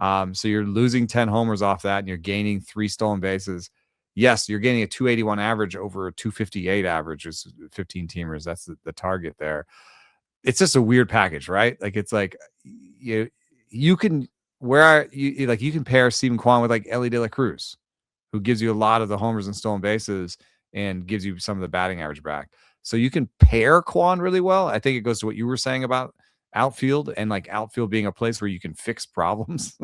So you're losing 10 homers off that, and you're gaining 3 stolen bases. Yes, you're getting a 281 average over a 258 average, is 15 teamers. That's the target there. It's just a weird package, right? Like, it's like you can you can pair Stephen Kwan with like Ellie De La Cruz, who gives you a lot of the homers and stolen bases and gives you some of the batting average back. So you can pair Kwan really well. I think it goes to what you were saying about outfield, and like outfield being a place where you can fix problems.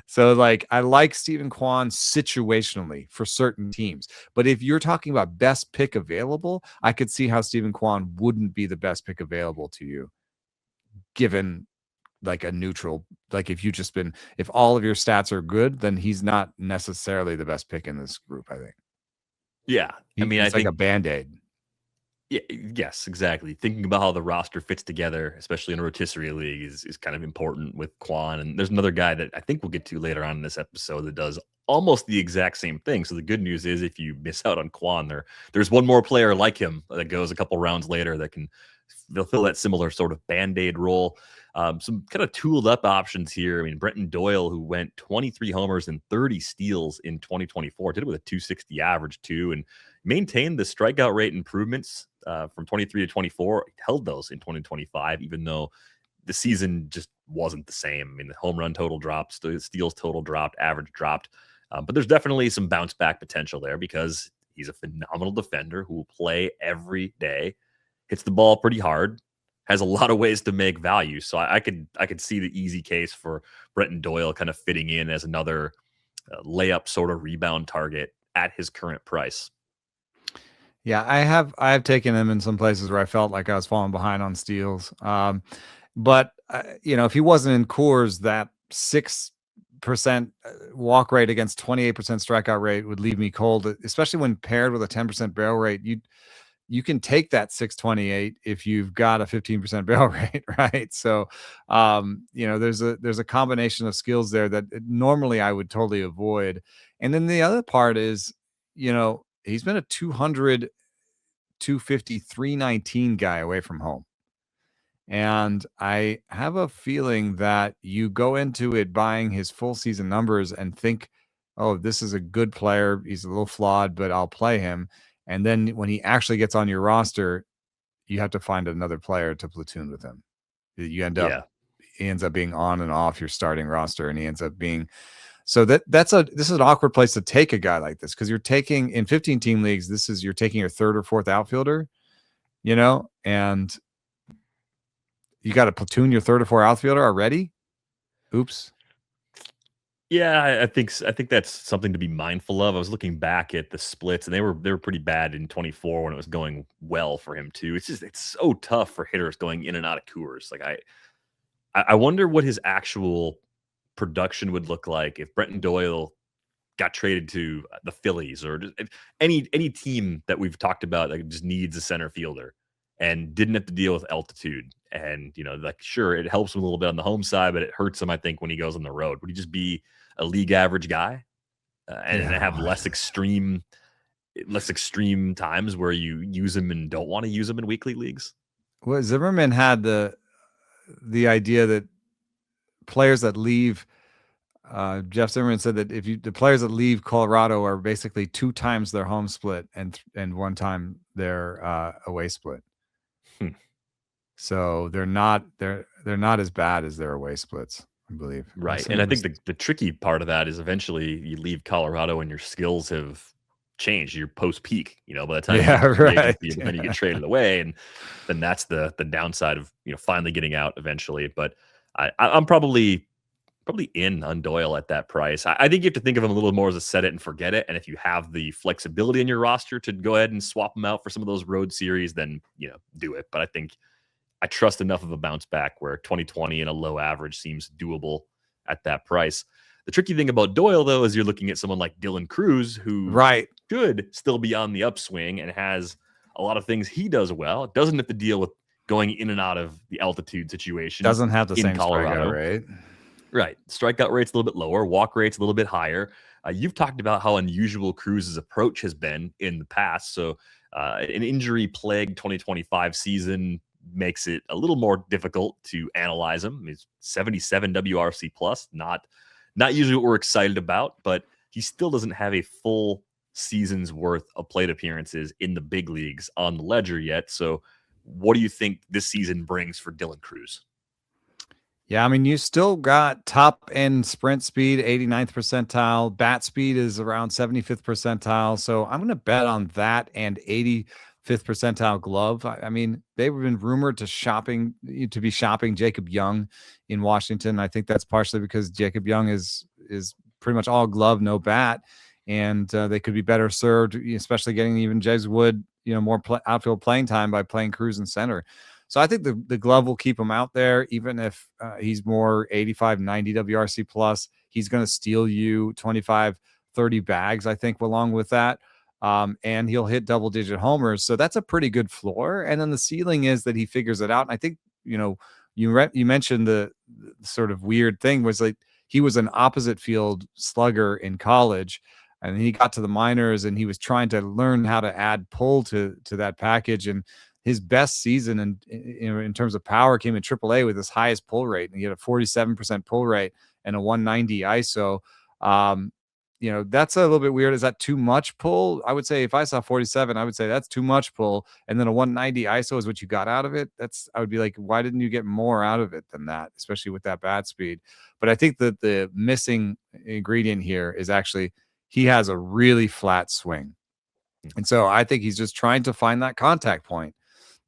So like, I like Stephen Kwan situationally for certain teams, but if you're talking about best pick available, I could see how Stephen Kwan wouldn't be the best pick available to you, given like a neutral, like if all of your stats are good, then he's not necessarily the best pick in this group, I think. Yeah. I mean, It's I like think a Band-Aid. Yeah, yes, exactly. Thinking about how the roster fits together, especially in a rotisserie league, is kind of important with Kwan. And there's another guy that I think we'll get to later on in this episode that does almost the exact same thing. So the good news is, if you miss out on Kwan, there's one more player like him that goes a couple rounds later that can fill that similar sort of Band-Aid role. Some kind of tooled up options here. I mean, Brenton Doyle, who went 23 homers and 30 steals in 2024, did it with a 260 average too, and maintained the strikeout rate improvements from 23 to 24, held those in 2025, even though the season just wasn't the same. I mean, the home run total dropped, steals total dropped, average dropped. But there's definitely some bounce back potential there because he's a phenomenal defender who will play every day, hits the ball pretty hard, has a lot of ways to make value. So I could see the easy case for Brenton Doyle kind of fitting in as another layup sort of rebound target at his current price. Yeah, I have taken him in some places where I felt like I was falling behind on steals. But if he wasn't in Coors, that 6% walk rate against 28% strikeout rate would leave me cold, especially when paired with a 10% barrel rate. You can take that 628 if you've got a 15% barrel rate, right? So, there's a combination of skills there that normally I would totally avoid. And then the other part is, he's been a 200, 250, 319 guy away from home. And I have a feeling that you go into it buying his full season numbers and think, oh, this is a good player. He's a little flawed, but I'll play him. And then when he actually gets on your roster, you have to find another player to platoon with him. He ends up being on and off your starting roster, and he ends up being so this is an awkward place to take a guy like this, because you're taking in 15 team leagues, you're taking your third or fourth outfielder, and you got to platoon your third or fourth outfielder already. Oops. Yeah, I think that's something to be mindful of. I was looking back at the splits, and they were pretty bad in 24 when it was going well for him too. It's so tough for hitters going in and out of Coors. Like I wonder what his actual production would look like if Brenton Doyle got traded to the Phillies or just any team that we've talked about that just needs a center fielder and didn't have to deal with altitude. And, sure, it helps him a little bit on the home side, but it hurts him, I think, when he goes on the road. Would he just be a league average guy and have less extreme times where you use him and don't want to use him in weekly leagues? Well, Zimmerman had the idea that players that leave, Jeff Zimmerman said that the players that leave Colorado are basically 2 times their home split and 1 time their away split. So they're not as bad as their away splits, I believe. Right. And I think the tricky part of that is eventually you leave Colorado and your skills have changed. You're post peak, by the time right. Then you get traded away, and then that's the downside of finally getting out eventually. But I'm probably in on Doyle at that price. I think you have to think of him a little more as a set it and forget it. And if you have the flexibility in your roster to go ahead and swap him out for some of those road series, then do it. But I think I trust enough of a bounce back where 2020 and a low average seems doable at that price. The tricky thing about Doyle, though, is you're looking at someone like Dylan Cruz, who could still be on the upswing and has a lot of things he does well. It doesn't have to deal with going in and out of the altitude situation. Doesn't have the same Colorado, right? Right. Strikeout rate's a little bit lower. Walk rate's a little bit higher. You've talked about how unusual Cruz's approach has been in the past. So an injury-plagued 2025 season makes it a little more difficult to analyze him. He's 77 WRC plus, not usually what we're excited about, but he still doesn't have a full season's worth of plate appearances in the big leagues on the ledger yet. So what do you think this season brings for Dylan Cruz? Yeah, I mean, you still got top end sprint speed, 89th percentile. Bat speed is around 75th percentile. So I'm going to bet on that and 85th percentile glove. I mean, they've been rumored to be shopping Jakob Young in Washington. I think that's partially because Jakob Young is pretty much all glove, no bat, and they could be better served, especially getting even James Wood, more outfield playing time by playing Cruz in center. So I think the glove will keep him out there, even if he's more 85, 90 WRC plus. He's going to steal you 25, 30 bags, I think, along with that. And he'll hit double-digit homers. So that's a pretty good floor. And then the ceiling is that he figures it out. And I think, you mentioned the sort of weird thing was like he was an opposite field slugger in college. And he got to the minors and he was trying to learn how to add pull to that package. And his best season in terms of power came in AAA with his highest pull rate, and he had a 47% pull rate and a 190 ISO. That's a little bit weird. Is that too much pull? I would say if I saw 47, I would say that's too much pull. And then a 190 ISO is what you got out of it. I would be like, why didn't you get more out of it than that, especially with that bat speed? But I think that the missing ingredient here is actually he has a really flat swing. And so I think he's just trying to find that contact point.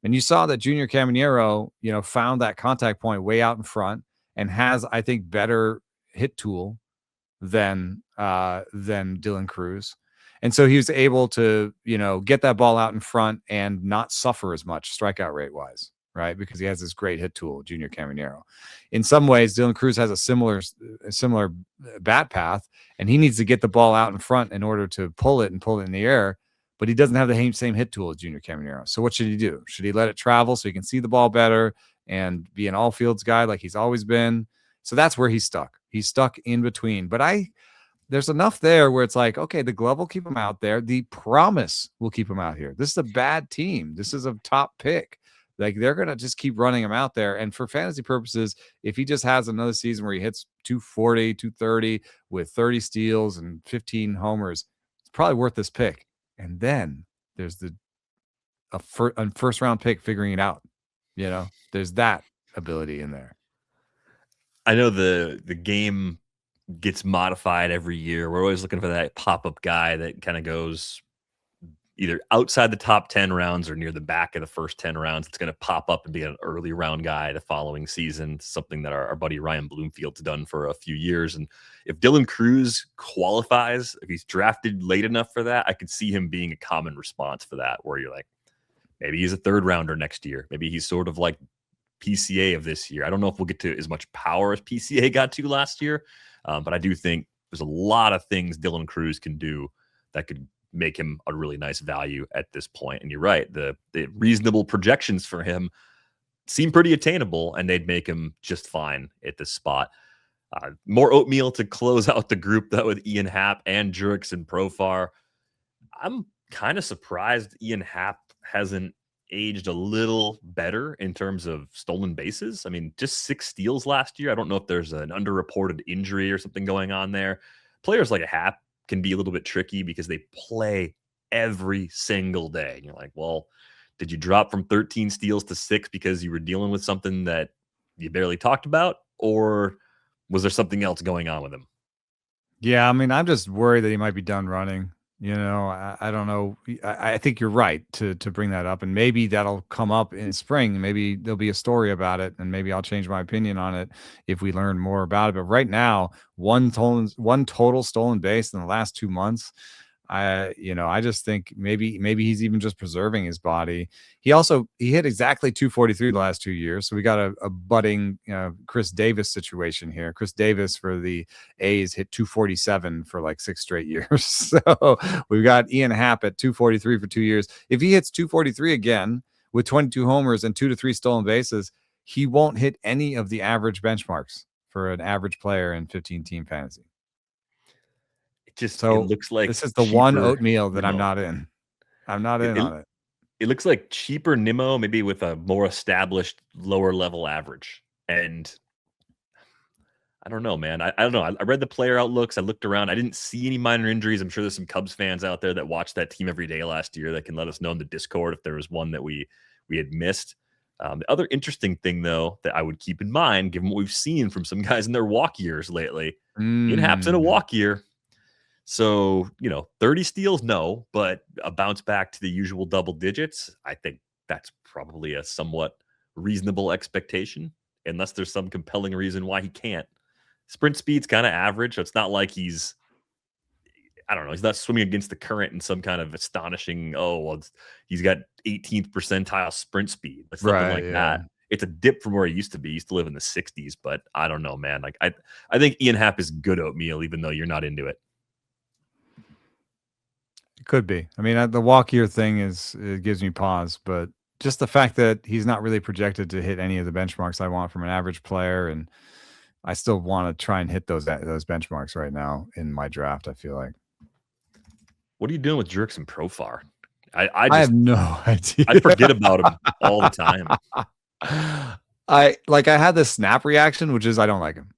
And you saw that Junior Caminero, found that contact point way out in front and has, I think, better hit tool than Dylan Cruz. And so he was able to, get that ball out in front and not suffer as much strikeout rate wise, right? Because he has this great hit tool, Junior Caminero. In some ways, Dylan Cruz has a similar bat path, and he needs to get the ball out in front in order to pull it in the air. But he doesn't have the same hit tool as Junior Caminero. So what should he do? Should he let it travel so he can see the ball better and be an all fields guy like he's always been? So that's where he's stuck. He's stuck in between. But there's enough there where it's like, okay, the glove will keep him out there. The promise will keep him out here. This is a bad team. This is a top pick. Like, they're going to just keep running him out there. And for fantasy purposes, if he just has another season where he hits 240, 230 with 30 steals and 15 homers, it's probably worth this pick. And then there's a first round pick figuring it out. There's that ability in there. I know the game gets modified every year. We're always looking for that pop-up guy that kind of goes either outside the top 10 rounds or near the back of the first 10 rounds. It's going to pop up and be an early round guy the following season, something that our buddy Ryan Bloomfield's done for a few years. And if Dylan Cruz qualifies, if he's drafted late enough for that, I could see him being a common response for that, where you're like, maybe he's a third rounder next year. Maybe he's sort of like PCA of this year. I don't know if we'll get to as much power as PCA got to last year, but I do think there's a lot of things Dylan Cruz can do that could make him a really nice value at this point. And you're right, the reasonable projections for him seem pretty attainable, and they'd make him just fine at this spot. More oatmeal to close out the group, though, with Ian Happ and Jurickson Profar. I'm kind of surprised Ian Happ hasn't aged a little better in terms of stolen bases. I mean, just 6 steals last year. I don't know if there's an underreported injury or something going on there. Players like Happ can be a little bit tricky because they play every single day. And you're like, well, did you drop from 13 steals to 6 because you were dealing with something that you barely talked about? Or was there something else going on with him? Yeah, I mean, I'm just worried that he might be done running. I don't know. I think you're right to bring that up, and maybe that'll come up in spring. Maybe there'll be a story about it, and maybe I'll change my opinion on it if we learn more about it. But right now, one total stolen base in the last 2 months. I just think maybe he's even just preserving his body. He hit exactly 243 the last 2 years. So we got a budding Chris Davis situation here. Chris Davis for the A's hit 247 for like 6 straight years. So we've got Ian Happ at 243 for 2 years. If he hits 243 again with 22 homers and 2 to 3 stolen bases, he won't hit any of the average benchmarks. for an average player in 15-team fantasy. It So looks like this is the one cheaper oatmeal that I'm Nimmo. not in. I'm not It, in it, on it. it looks like cheaper Nimmo, maybe with a more established lower level average. And I don't know, man. I don't know. I read the player outlooks. I looked around. I didn't see any minor injuries. I'm sure there's some Cubs fans out there that watched that team every day last year that can let us know in the Discord if there was one that we had missed. The other interesting thing, though, that I would keep in mind, given what we've seen from some guys in their walk years lately, Ian Happ's in a walk year. So, 30 steals, no, but a bounce back to the usual double digits, I think that's probably a somewhat reasonable expectation, unless there's some compelling reason why he can't. Sprint speed's kind of average, so it's not like he's not swimming against the current in some kind of astonishing, he's got 18th percentile sprint speed. It's nothing like that. It's a dip from where he used to be. He used to live in the 60s, but I don't know, man. Like I think Ian Happ is good oatmeal, even though you're not into it. It could be. I mean, the walk year thing it gives me pause, but just the fact that he's not really projected to hit any of the benchmarks I want from an average player, and I still want to try and hit those benchmarks right now in my draft, I feel like. What are you doing with Jurickson Profar? I have no idea. I forget about him all the time. I had this snap reaction, which is I don't like him.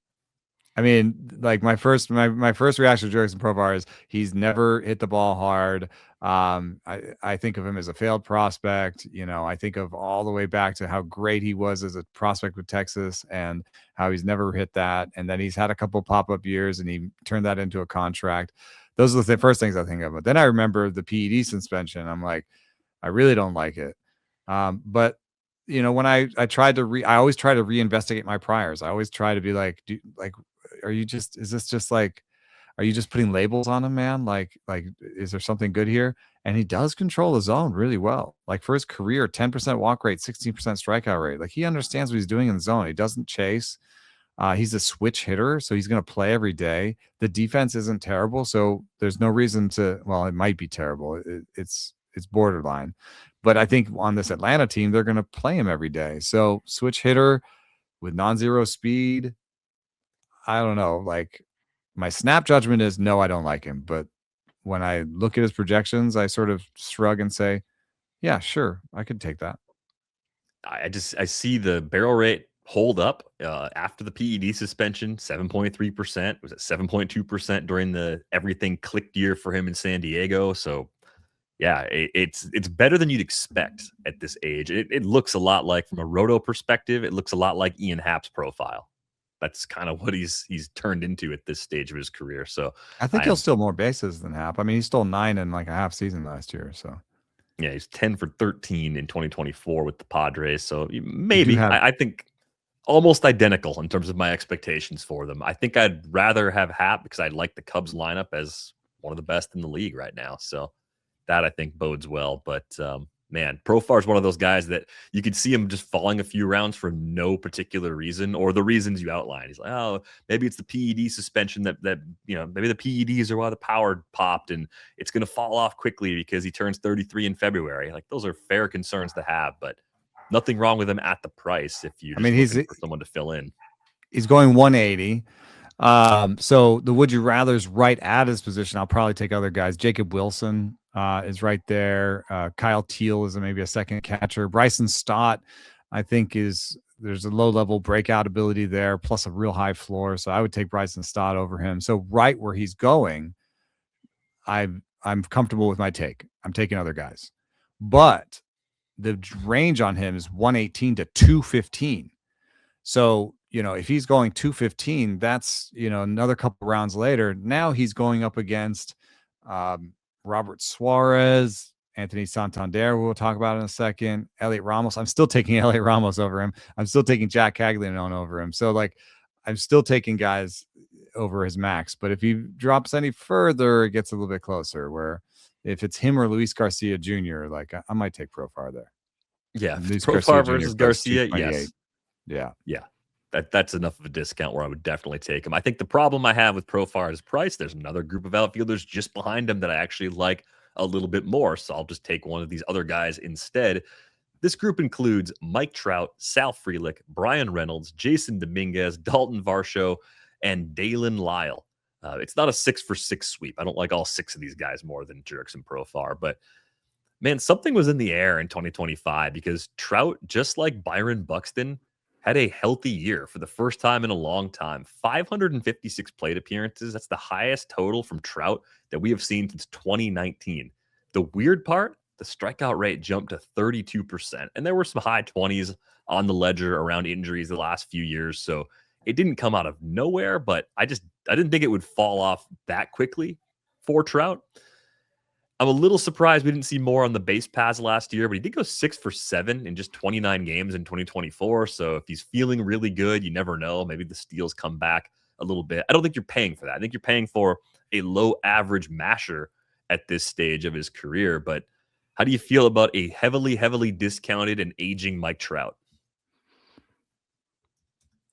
I mean, like my first reaction to Jurickson Profar is he's never hit the ball hard. I think of him as a failed prospect. I think of all the way back to how great he was as a prospect with Texas and how he's never hit that. And then he's had a couple pop-up years and he turned that into a contract. Those are the first things I think of. But then I remember the PED suspension. I'm like, I really don't like it. But when I tried to I always try to reinvestigate my priors. I always try to be like, are you just putting labels on him, man? Like, is there something good here? And he does control the zone really well. Like for his career, 10% walk rate, 16% strikeout rate. Like he understands what he's doing in the zone. He doesn't chase. He's a switch hitter, so he's going to play every day. The defense isn't terrible, so there's no reason to. Well, it might be terrible. It's borderline, but I think on this Atlanta team, they're going to play him every day. So switch hitter with non-zero speed. I don't know. Like my snap judgment is no, I don't like him. But when I look at his projections, I sort of shrug and say, yeah, sure, I could take that. I see the barrel rate hold up after the PED suspension, 7.3%. Was it 7.2% during the everything clicked year for him in San Diego? So yeah, it's better than you'd expect at this age. It looks a lot like, from a roto perspective, it looks a lot like Ian Happ's profile. That's kind of what he's turned into at this stage of his career. So I think he'll steal more bases than Happ. I mean, he stole 9 in like a half season last year. So yeah, he's 10 for 13 in 2024 with the Padres. So maybe I think almost identical in terms of my expectations for them. I think I'd rather have Happ because I like the Cubs lineup as one of the best in the league right now. So that I think bodes well. But man, Profar is one of those guys that you could see him just falling a few rounds for no particular reason, or the reasons you outlined. He's like, oh, maybe it's the PED suspension that maybe the PEDs are why the power popped and it's going to fall off quickly because he turns 33 in February. Like, those are fair concerns to have, but nothing wrong with him at the price if you're just looking for someone to fill in. He's going 180. So the would you rather's right at his position. I'll probably take other guys. Jacob Wilson is right there. Kyle Teal is maybe a second catcher. Bryson Stott, I think, there's a low level breakout ability there, plus a real high floor. So I would take Bryson Stott over him. So right where he's going, I'm comfortable with my take. I'm taking other guys, but the range on him is 118 to 215. So, if he's going 215, that's, another couple rounds later. Now he's going up against Robert Suarez, Anthony Santander, we'll talk about in a second, Elliot Ramos. I'm still taking Elliot Ramos over him. I'm still taking Jack Caglianone over him. So, like, I'm still taking guys over his max. But if he drops any further, it gets a little bit closer, where if it's him or Luis Garcia Jr., like, I might take Profar there. Yeah, Profar versus Garcia, yes. Yeah. That's enough of a discount where I would definitely take him. I think the problem I have with Profar is price. There's another group of outfielders just behind him that I actually like a little bit more. So I'll just take one of these other guys instead. This group includes Mike Trout, Sal Frelick, Bryan Reynolds, Jasson Domínguez, Daulton Varsho, and Daylen Lile. It's not a 6-for-6 sweep. I don't like all 6 of these guys more than Jurickson Profar, but man, something was in the air in 2025 because Trout, just like Byron Buxton, had a healthy year for the first time in a long time. 556 plate appearances. That's the highest total from Trout that we have seen since 2019. The weird part, the strikeout rate jumped to 32%. And there were some high 20s on the ledger around injuries the last few years. So it didn't come out of nowhere, but I didn't think it would fall off that quickly for Trout. I'm a little surprised we didn't see more on the base paths last year, but he did go 6 for 7 in just 29 games in 2024. So if he's feeling really good, you never know. Maybe the steals come back a little bit. I don't think you're paying for that. I think you're paying for a low average masher at this stage of his career. But how do you feel about a heavily, heavily discounted and aging Mike Trout?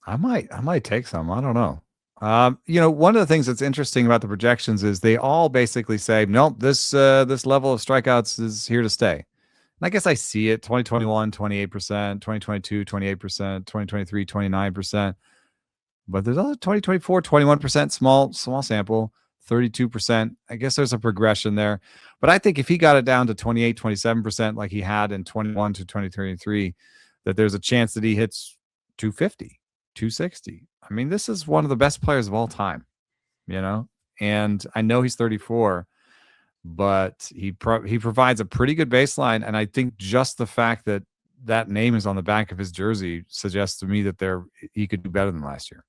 I might take some. I don't know. One of the things that's interesting about the projections is they all basically say, nope, this level of strikeouts is here to stay. And I guess I see it. 2021, 28%, 2022, 28%, 2023, 29%. But there's also 2024, 21%, small sample, 32%. I guess there's a progression there. But I think if he got it down to 28, 27% like he had in 21 to 2023, that there's a chance that he hits 250, 260. I mean, this is one of the best players of all time, and I know he's 34, but he provides a pretty good baseline. And I think just the fact that that name is on the back of his jersey suggests to me that he could do better than last year.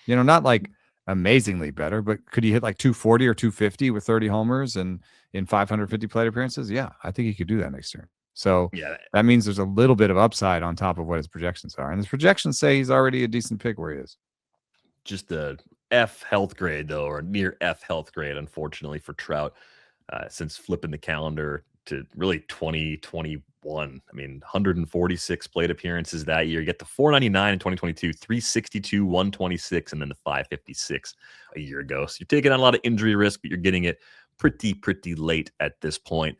Not like amazingly better, but could he hit like 240 or 250 with 30 homers and in 550 plate appearances? Yeah, I think he could do that next year. So that means there's a little bit of upside on top of what his projections are. And his projections say he's already a decent pick where he is. Just a F health grade, though, or near F health grade, unfortunately, for Trout, since flipping the calendar to really 2021. I mean, 146 plate appearances that year. You get the 499 in 2022, 362, 126, and then the 556 a year ago. So you're taking on a lot of injury risk, but you're getting it pretty late at this point.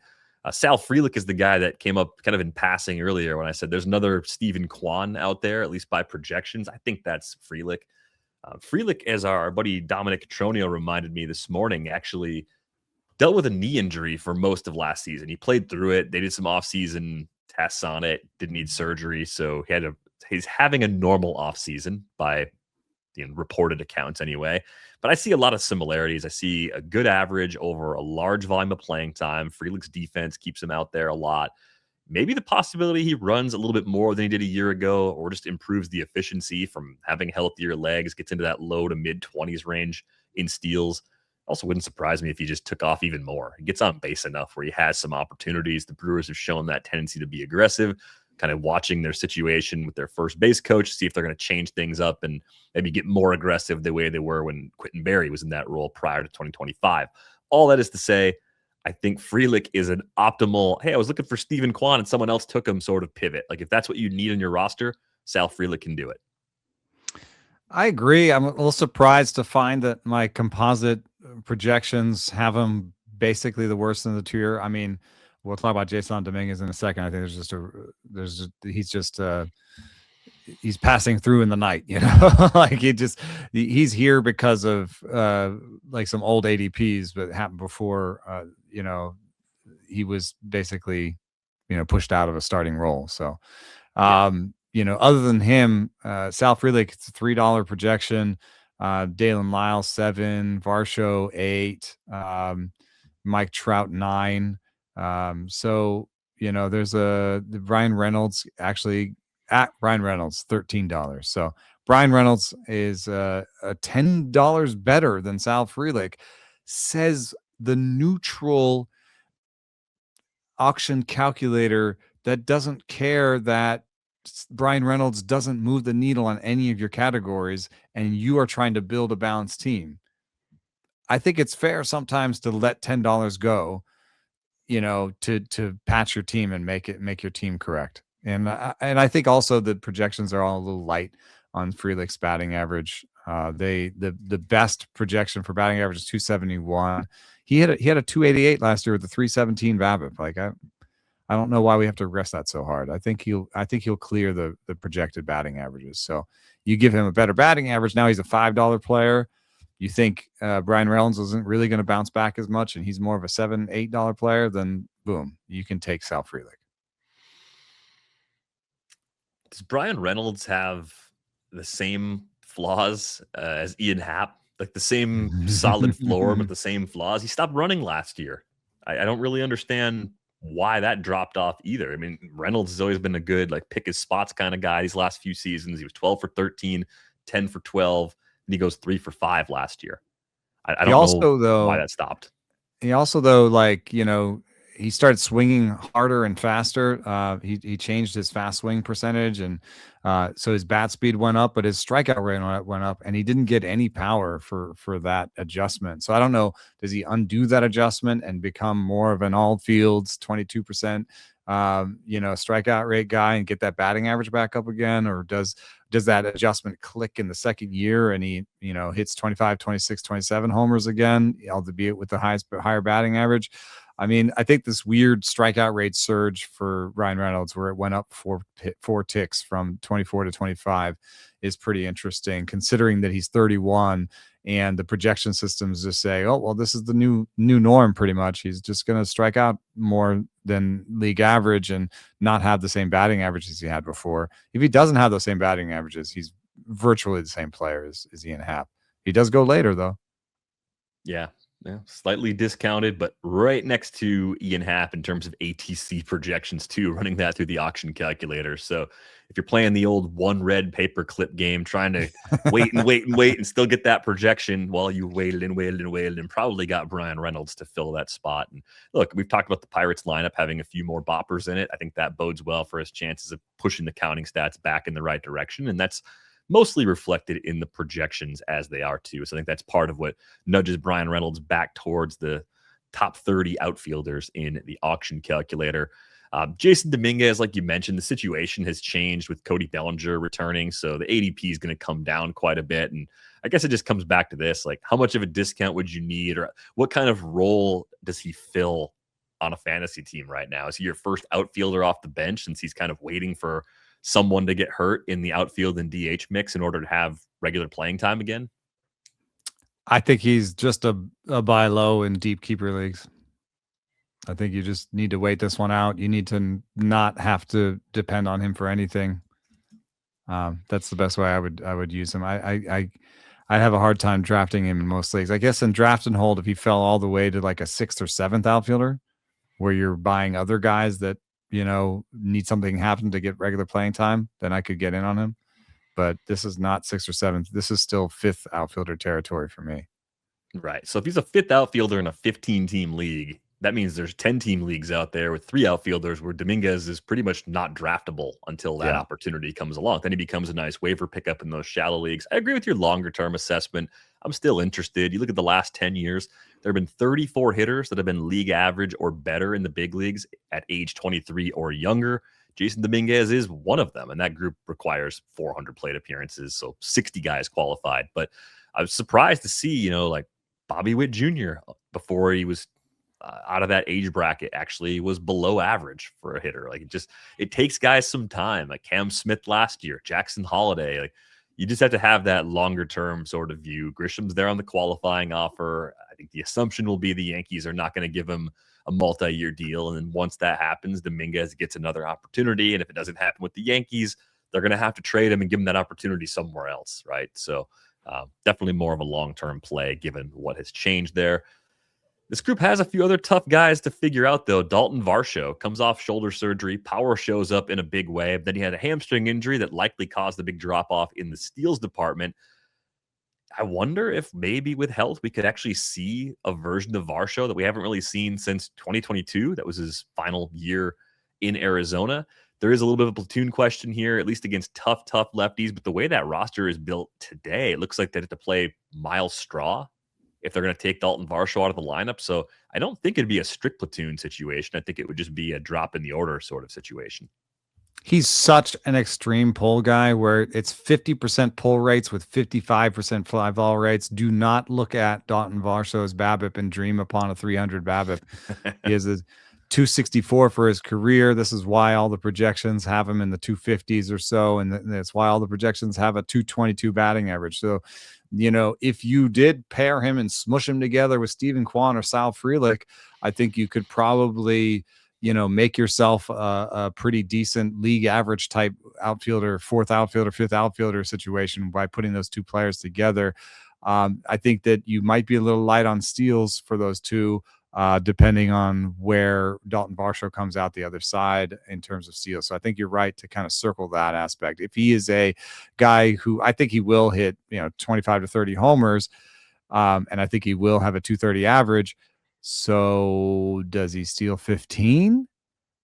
Sal Frelick is the guy that came up kind of in passing earlier when I said there's another Stephen Kwan out there, at least by projections. I think that's Frelick. Frelick, as our buddy Dominic Cotroneo reminded me this morning, actually dealt with a knee injury for most of last season. He played through it. They did some offseason tests on it, didn't need surgery. So he's having a normal offseason by reported accounts anyway. But I see a lot of similarities. I see a good average over a large volume of playing time. Frelick's defense keeps him out there a lot. Maybe the possibility he runs a little bit more than he did a year ago, or just improves the efficiency from having healthier legs, gets into that low to mid 20s range in steals. Also wouldn't surprise me if he just took off even more. He gets on base enough where he has some opportunities. The Brewers have shown that tendency to be aggressive, kind of watching their situation with their first base coach, see if they're going to change things up and maybe get more aggressive the way they were when Quentin Berry was in that role prior to 2025. All that is to say, I think Frelick is an optimal, hey, I was looking for Stephen Kwan and someone else took him sort of pivot. Like if that's what you need in your roster, Sal Frelick can do it. I agree. I'm a little surprised to find that my composite projections have him basically the worst in the tier. I mean, we'll talk about Jasson Domínguez in a second. I think he's passing through in the night, like he's here because of like some old ADPs, but happened before, he was basically, pushed out of a starting role. So, other than him, Sal Frelick, it's a $3 projection, Daylen Lile 7, Varsho 8, Mike Trout 9. So, there's the Bryan Reynolds actually at Bryan Reynolds, $13. So Bryan Reynolds is a $10 better than Sal Frelick, says the neutral auction calculator that doesn't care that Bryan Reynolds doesn't move the needle on any of your categories and you are trying to build a balanced team. I think it's fair sometimes to let $10 go, to patch your team and make your team correct. And I think also the projections are all a little light on Frelick's batting average. The best projection for batting average is 271. He had a 288 last year with the 317 BABIP. Like I don't know why we have to rest that so hard. I think he'll clear the projected batting averages. So you give him a better batting average. Now he's a $5 player. You think Bryan Reynolds isn't really going to bounce back as much, and he's more of a $7, $8 player, then boom, you can take Sal Frelick. Does Bryan Reynolds have the same flaws as Ian Happ? Like the same solid floor, but the same flaws? He stopped running last year. I don't really understand why that dropped off either. I mean, Reynolds has always been a good, like, pick his spots kind of guy these last few seasons. He was 12 for 13, 10 for 12, and he goes 3 for 5 last year. I don't know why that stopped. He also, though, like, he started swinging harder and faster. He changed his fast swing percentage, and so his bat speed went up, but his strikeout rate went up, and he didn't get any power for that adjustment. So I don't know, does he undo that adjustment and become more of an Outfield's 22% strikeout rate guy and get that batting average back up again? Or does that adjustment click in the second year and he hits 25, 26, 27 homers again, albeit with the higher batting average? I mean, I think this weird strikeout rate surge for Bryan Reynolds, where it went up four ticks from 24 to 25, is pretty interesting, considering that he's 31 and the projection systems just say, oh, well, this is the new norm pretty much. He's just going to strike out more than league average and not have the same batting averages he had before. If he doesn't have those same batting averages, he's virtually the same player as Ian Happ. He does go later, though. Yeah, slightly discounted, but right next to Ian Happ in terms of ATC projections too, running that through the auction calculator. So if you're playing the old one red paper clip game, trying to wait and still get that projection while you waited and probably got Bryan Reynolds to fill that spot. And look, we've talked about the Pirates lineup having a few more boppers in it. I think that bodes well for his chances of pushing the counting stats back in the right direction. And that's mostly reflected in the projections as they are too. So I think that's part of what nudges Bryan Reynolds back towards the top 30 outfielders in the auction calculator. Jasson Domínguez, like you mentioned, the situation has changed with Cody Bellinger returning, so the ADP is going to come down quite a bit. And I guess it just comes back to this, like, how much of a discount would you need, or what kind of role does he fill on a fantasy team right now? Is he your first outfielder off the bench since he's kind of waiting for someone to get hurt in the outfield and DH mix in order to have regular playing time again? I think he's just a buy low in deep keeper leagues. I think you just need to wait this one out. You need to not have to depend on him for anything. That's the best way I would use him. I have a hard time drafting him in most leagues. I guess in draft and hold, if he fell all the way to like a 6th or 7th outfielder, where you're buying other guys that need something happen to get regular playing time, then I could get in on him. But this is not 6th or 7th. This is still 5th outfielder territory for me. Right. So if he's a 5th outfielder in a 15-team league, that means there's 10-team leagues out there with 3 outfielders where Domínguez is pretty much not draftable until that opportunity comes along. Then he becomes a nice waiver pickup in those shallow leagues. I agree with your longer-term assessment. I'm still interested. You look at the last 10 years, there have been 34 hitters that have been league average or better in the big leagues at age 23 or younger. Jasson Domínguez is one of them, and that group requires 400 plate appearances, so 60 guys qualified. But I was surprised to see, like Bobby Witt Jr., before he was out of that age bracket, actually was below average for a hitter. Like, it takes guys some time, like Cam Smith last year, Jackson Holiday. Like, you just have to have that longer term sort of view. Grisham's there on the qualifying offer. I think the assumption will be the Yankees are not going to give him a multi-year deal. And then once that happens, Domínguez gets another opportunity. And if it doesn't happen with the Yankees, they're going to have to trade him and give him that opportunity somewhere else. Right. So definitely more of a long-term play given what has changed there. This group has a few other tough guys to figure out, though. Daulton Varsho comes off shoulder surgery. Power shows up in a big way. Then he had a hamstring injury that likely caused a big drop-off in the steals department. I wonder if maybe with health we could actually see a version of Varsho that we haven't really seen since 2022. That was his final year in Arizona. There is a little bit of a platoon question here, at least against tough lefties. But the way that roster is built today, it looks like they have to play Miles Straw if they're going to take Daulton Varsho out of the lineup. So I don't think it'd be a strict platoon situation. I think it would just be a drop in the order sort of situation. He's such an extreme pull guy where it's 50% pull rates with 55% fly ball rates. Do not look at Daulton Varsho's BABIP and dream upon a 300 BABIP. He has a 264 for his career. This is why all the projections have him in the 250s or so, and that's why all the projections have a 222 batting average. So, if you did pair him and smush him together with Stephen Kwan or Sal Frelick, I think you could probably, make yourself a pretty decent league average type outfielder, fourth outfielder, fifth outfielder situation by putting those two players together. I think that you might be a little light on steals for those two, depending on where Daulton Varsho comes out the other side in terms of steals. So I think you're right to kind of circle that aspect. If he is a guy who I think he will hit, 25 to 30 homers, and I think he will have a 230 average. So does he steal 15?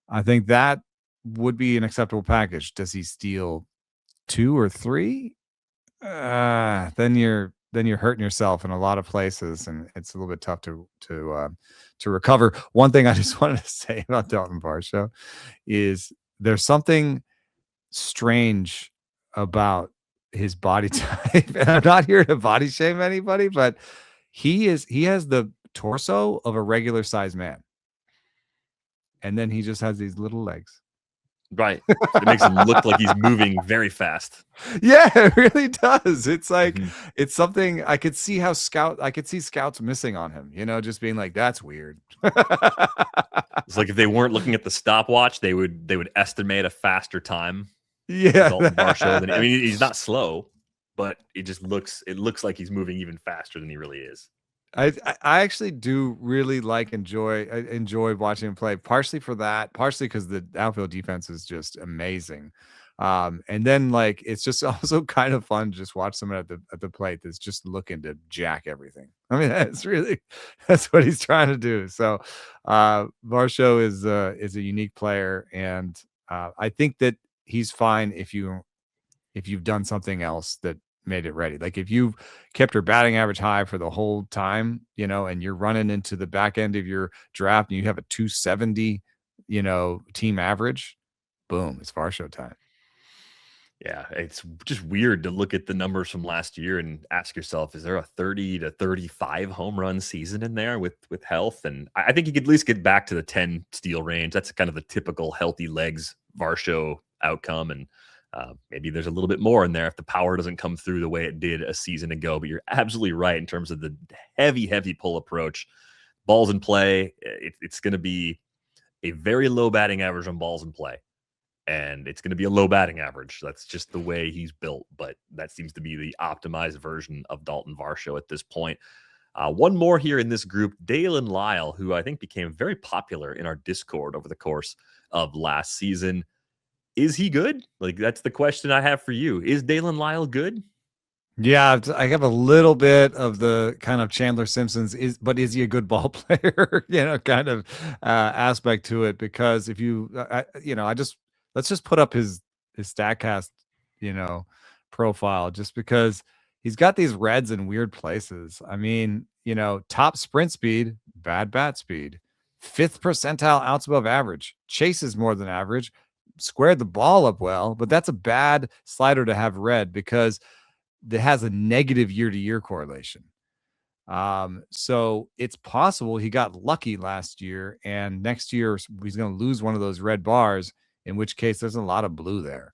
I think that would be an acceptable package. Does he steal 2 or 3? Then you're hurting yourself in a lot of places, and it's a little bit tough to recover. One thing I just wanted to say about Daulton Varsho is there's something strange about his body type, and I'm not here to body shame anybody, but he has the torso of a regular sized man, and then he just has these little legs. Right. It makes him look like he's moving very fast. Yeah, it really does. It's like it's something I could see scouts missing on him, just being like, that's weird. It's like if they weren't looking at the stopwatch, they would estimate a faster time. Yeah. Daulton Varsho he's not slow, but it looks like he's moving even faster than he really is. I actually do really enjoy watching him play, partially for that, partially because the outfield defense is just amazing. And then like it's just also kind of fun to just watch someone at the plate that's just looking to jack everything. I mean, that's what he's trying to do. So Varsho is a unique player, and I think that he's fine if you've done something else that made it ready. Like if you've kept your batting average high for the whole time, and you're running into the back end of your draft and you have a 270, team average, boom, it's Varsho time. Yeah, it's just weird to look at the numbers from last year and ask yourself, is there a 30 to 35 home run season in there with health? And I think you could at least get back to the 10 steal range. That's kind of the typical healthy legs Varsho outcome. And maybe there's a little bit more in there if the power doesn't come through the way it did a season ago. But you're absolutely right in terms of the heavy pull approach. Balls in play, it's going to be a very low batting average on balls in play. And it's going to be a low batting average. That's just the way he's built. But that seems to be the optimized version of Daulton Varsho at this point. One more here in this group, Daylen Lile, who I think became very popular in our Discord over the course of last season. Is he good? Like, that's the question I have for you. Is Daylen Lile good? Yeah, I have a little bit of the kind of Chandler Simpsons but is he a good ball player? Kind of aspect to it, because if you, let's just put up his Statcast, profile, just because he's got these reds in weird places. I mean, top sprint speed, bad bat speed, 5th percentile outs above average, chases more than average, squared the ball up well, but that's a bad slider to have red because that has a negative year-to-year correlation. So it's possible he got lucky last year, and next year he's going to lose one of those red bars, in which case there's a lot of blue there.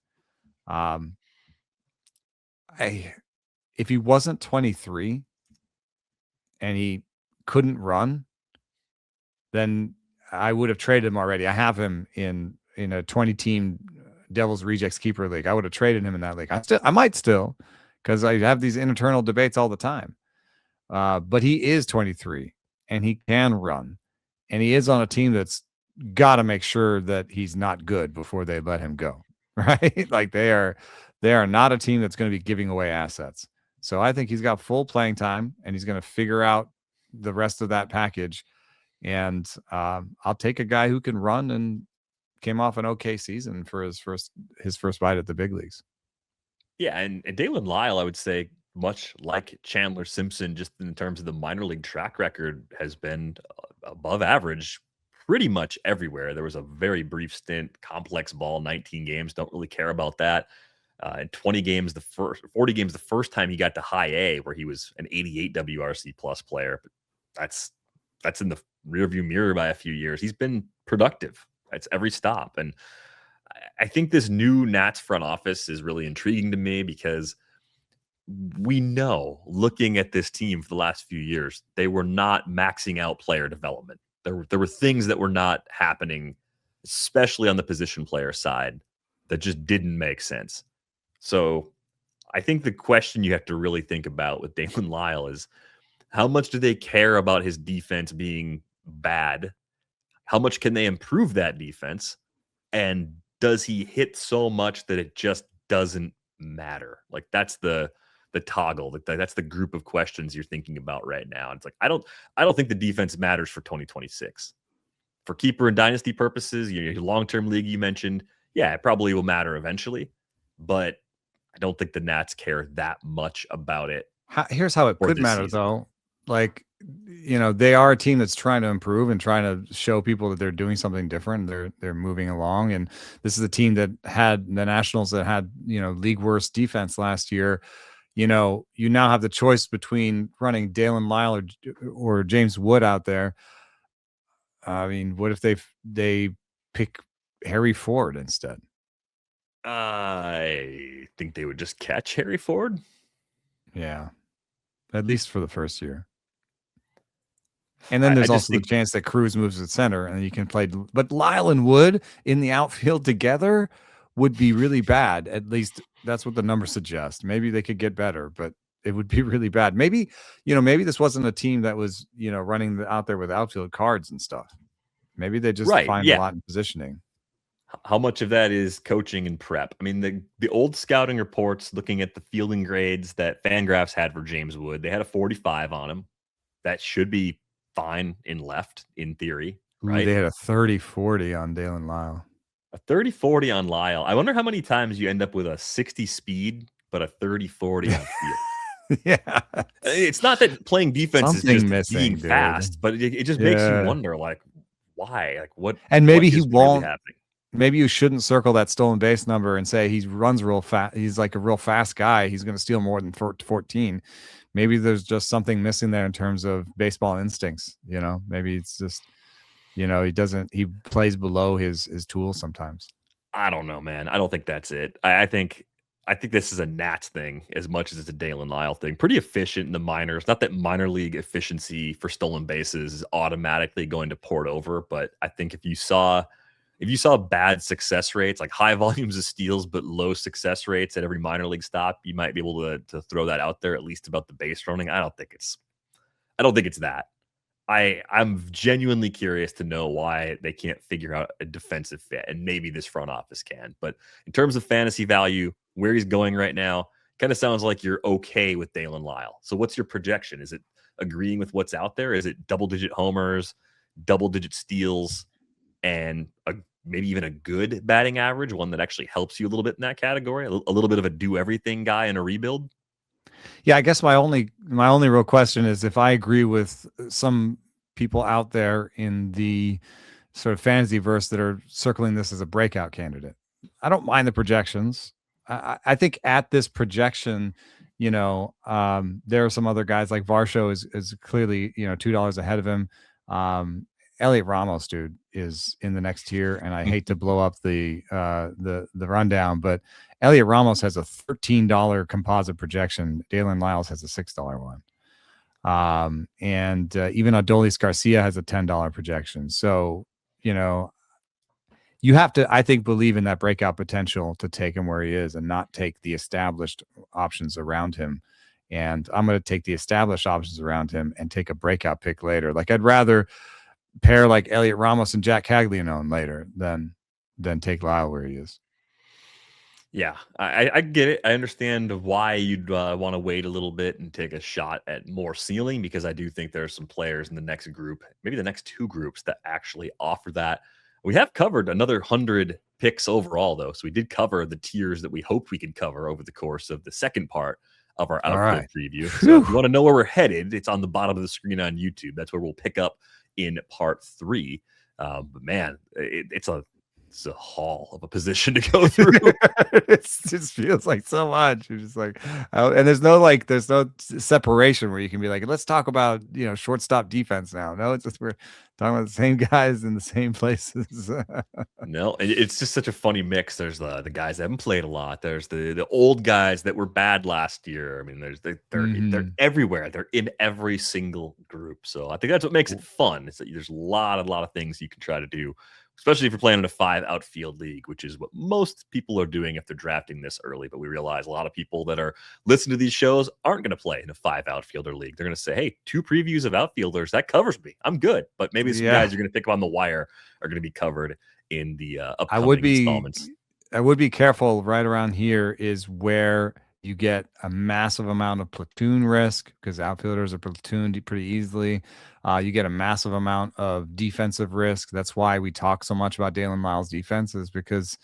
If he wasn't 23 and he couldn't run, then I would have traded him already. I have him in a 20-team Devils Rejects Keeper League. I would have traded him in that league. I might still, because I have these internal debates all the time. But he is 23 and he can run, and he is on a team that's got to make sure that he's not good before they let him go. Right? Like they are not a team that's going to be giving away assets. So I think he's got full playing time, and he's going to figure out the rest of that package. And I'll take a guy who can run and came off an okay season for his first bite at the big leagues. Yeah, and Daylen Lile, I would say, much like Chandler Simpson, just in terms of the minor league track record, has been above average pretty much everywhere. There was a very brief stint, complex ball, 19 games. Don't really care about that. And 40 games the first time he got to high A, where he was an 88 WRC plus player. But that's in the rearview mirror by a few years. He's been productive. It's every stop. And I think this new Nats front office is really intriguing to me because we know, looking at this team for the last few years, they were not maxing out player development. There were things that were not happening, especially on the position player side, that just didn't make sense. So I think the question you have to really think about with Daylen Lile is, how much do they care about his defense being bad? How much can they improve that defense? And does he hit so much that it just doesn't matter? Like, that's the toggle. That's the group of questions you're thinking about right now. It's like, I don't think the defense matters for 2026. For keeper and dynasty purposes, your long-term league you mentioned, yeah, it probably will matter eventually, but I don't think the Nats care that much about it. Here's how it could matter, though. Like, they are a team that's trying to improve and trying to show people that they're doing something different. They're moving along, and this is a team that had the Nationals that had league worst defense last year. You now have the choice between running Daylen Lile or James Wood out there. I mean, what if they pick Harry Ford instead? I think they would just catch Harry Ford. Yeah, at least for the first year. And then there's also the chance that Cruz moves to center and you can play. But Lile and Wood in the outfield together would be really bad. At least that's what the numbers suggest. Maybe they could get better, but it would be really bad. Maybe this wasn't a team that was running out there with outfield cards and stuff. Maybe they just find a lot in positioning. How much of that is coaching and prep? I mean, the old scouting reports looking at the fielding grades that Fangraphs had for James Wood, they had a 45 on him. That should be fine in left, in theory, right? They had a 30-40 on Daylen Lile. A 30-40 on Lile. I wonder how many times you end up with a 60 speed, but a 30-40 on field. Yeah. It's not that playing defense is just being fast, but it just makes you wonder, like, why? Like, what? And maybe what he won't. Really maybe you shouldn't circle that stolen base number and say he runs real fast. He's like a real fast guy. He's going to steal more than 14. Maybe there's just something missing there in terms of baseball instincts. Maybe it's just, he plays below his tools sometimes. I don't know, man. I don't think that's it. I think this is a Nats thing as much as it's a Daylen Lile thing. Pretty efficient in the minors. Not that minor league efficiency for stolen bases is automatically going to port over, but I think if you saw bad success rates, like high volumes of steals but low success rates at every minor league stop, you might be able to throw that out there, at least about the base running. I don't think it's that. I'm genuinely curious to know why they can't figure out a defensive fit, and maybe this front office can. But in terms of fantasy value, where he's going right now, kind of sounds like you're okay with Daylen Lile. So what's your projection? Is it agreeing with what's out there? Is it double-digit homers, double-digit steals, and maybe even a good batting average, one that actually helps you a little bit in that category, a little bit of a do-everything guy in a rebuild? Yeah, I guess my only real question is if I agree with some people out there in the sort of fantasy verse that are circling this as a breakout candidate. I don't mind the projections. I think at this projection, there are some other guys like Varsho is clearly, $2 ahead of him. Elliot Ramos, dude, is in the next tier, and I hate to blow up the rundown, but Elliot Ramos has a $13 composite projection. Daylen Lile has a $6 one. And even Adolis Garcia has a $10 projection. So, you have to, I think, believe in that breakout potential to take him where he is and not take the established options around him. And I'm going to take the established options around him and take a breakout pick later. Like, I'd rather pair like Elliot Ramos and Jack Caglianone later than take Lile where he is. Yeah, I get it. I understand why you'd want to wait a little bit and take a shot at more ceiling, because I do think there are some players in the next group, maybe the next two groups, that actually offer that. We have covered another 100 picks overall, though. So we did cover the tiers that we hoped we could cover over the course of the second part of our Outfield preview. So if you want to know where we're headed, it's on the bottom of the screen on YouTube. That's where we'll pick up in part 3. But man, it's a It's a haul of a position to go through. It just feels like so much. You're just like, and there's no separation where you can be like, let's talk about shortstop defense now. No, it's just we're talking about the same guys in the same places. No, it's just such a funny mix. There's the guys that haven't played a lot. There's the old guys that were bad last year. I mean, they're everywhere. They're in every single group. So I think that's what makes it fun. Is that there's a lot of things you can try to do, especially if you're playing in a 5 outfield league, which is what most people are doing if they're drafting this early. But we realize a lot of people that are listening to these shows aren't going to play in a 5 outfielder league. They're going to say, hey, 2 previews of outfielders, that covers me. I'm good. But maybe some guys you're going to pick up on the wire are going to be covered in the upcoming installments. I would be careful. Right around here is where you get a massive amount of platoon risk, because outfielders are platooned pretty easily. You get a massive amount of defensive risk. That's why we talk so much about Daylen Lile's defenses, because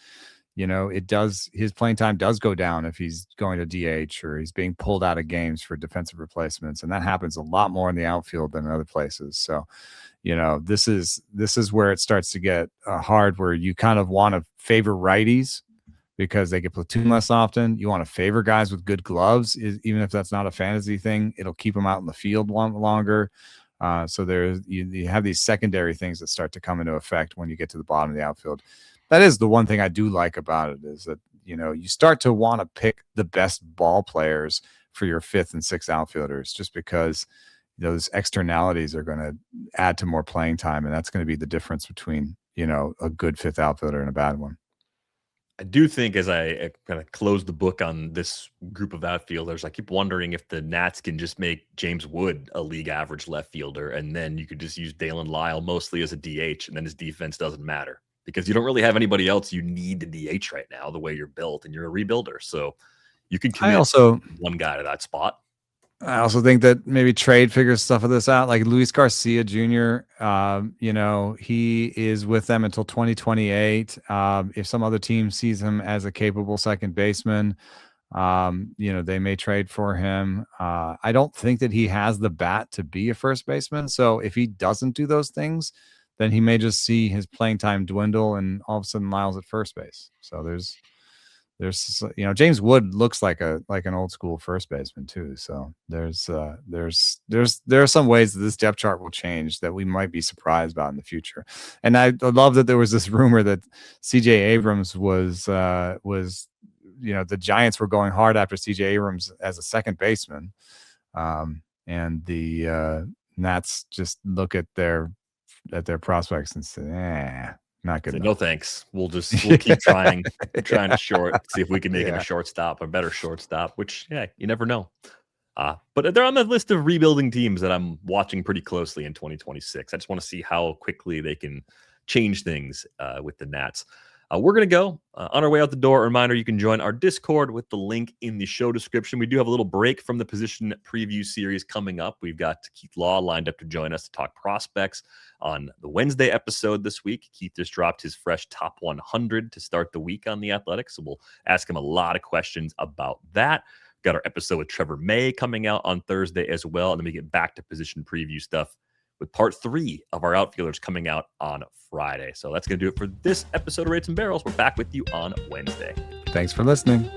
his playing time does go down if he's going to DH or he's being pulled out of games for defensive replacements, and that happens a lot more in the outfield than in other places. So this is where it starts to get hard, where you kind of want to favor righties because they get platoon less often. You want to favor guys with good gloves, even if that's not a fantasy thing. It'll keep them out in the field longer. So you have these secondary things that start to come into effect when you get to the bottom of the outfield. That is the one thing I do like about it, is that you start to want to pick the best ball players for your 5th and 6th outfielders, just because those externalities are going to add to more playing time, and that's going to be the difference between a good 5th outfielder and a bad one. I do think, as I kind of close the book on this group of outfielders, I keep wondering if the Nats can just make James Wood a league average left fielder, and then you could just use Daylen Lile mostly as a DH, and then his defense doesn't matter, because you don't really have anybody else you need to DH right now, the way you're built, and you're a rebuilder. So you can commit one guy to that spot. I also think that maybe trade figures stuff of this out. Like Luis Garcia Jr., he is with them until 2028. If some other team sees him as a capable second baseman, they may trade for him. I don't think that he has the bat to be a first baseman. So if he doesn't do those things, then he may just see his playing time dwindle, and all of a sudden Lyle's at first base. So there's James Wood looks like an old school first baseman too. So there are some ways that this depth chart will change that we might be surprised about in the future. And I love that there was this rumor that CJ Abrams was the Giants were going hard after CJ Abrams as a second baseman. And the Nats just look at their prospects and say, not good. No thanks. We'll keep trying to short, see if we can make him a shortstop, a better shortstop, which you never know. But they're on the list of rebuilding teams that I'm watching pretty closely in 2026. I just want to see how quickly they can change things with the Nats. We're going to go on our way out the door. A reminder, you can join our Discord with the link in the show description. We do have a little break from the position preview series coming up. We've got Keith Law lined up to join us to talk prospects on the Wednesday episode this week. Keith just dropped his fresh top 100 to start the week on The Athletic, so we'll ask him a lot of questions about that. We've got our episode with Trevor May coming out on Thursday as well, and then we get back to position preview stuff with part 3 of our outfielders coming out on Friday. So that's going to do it for this episode of Rates and Barrels. We're back with you on Wednesday. Thanks for listening.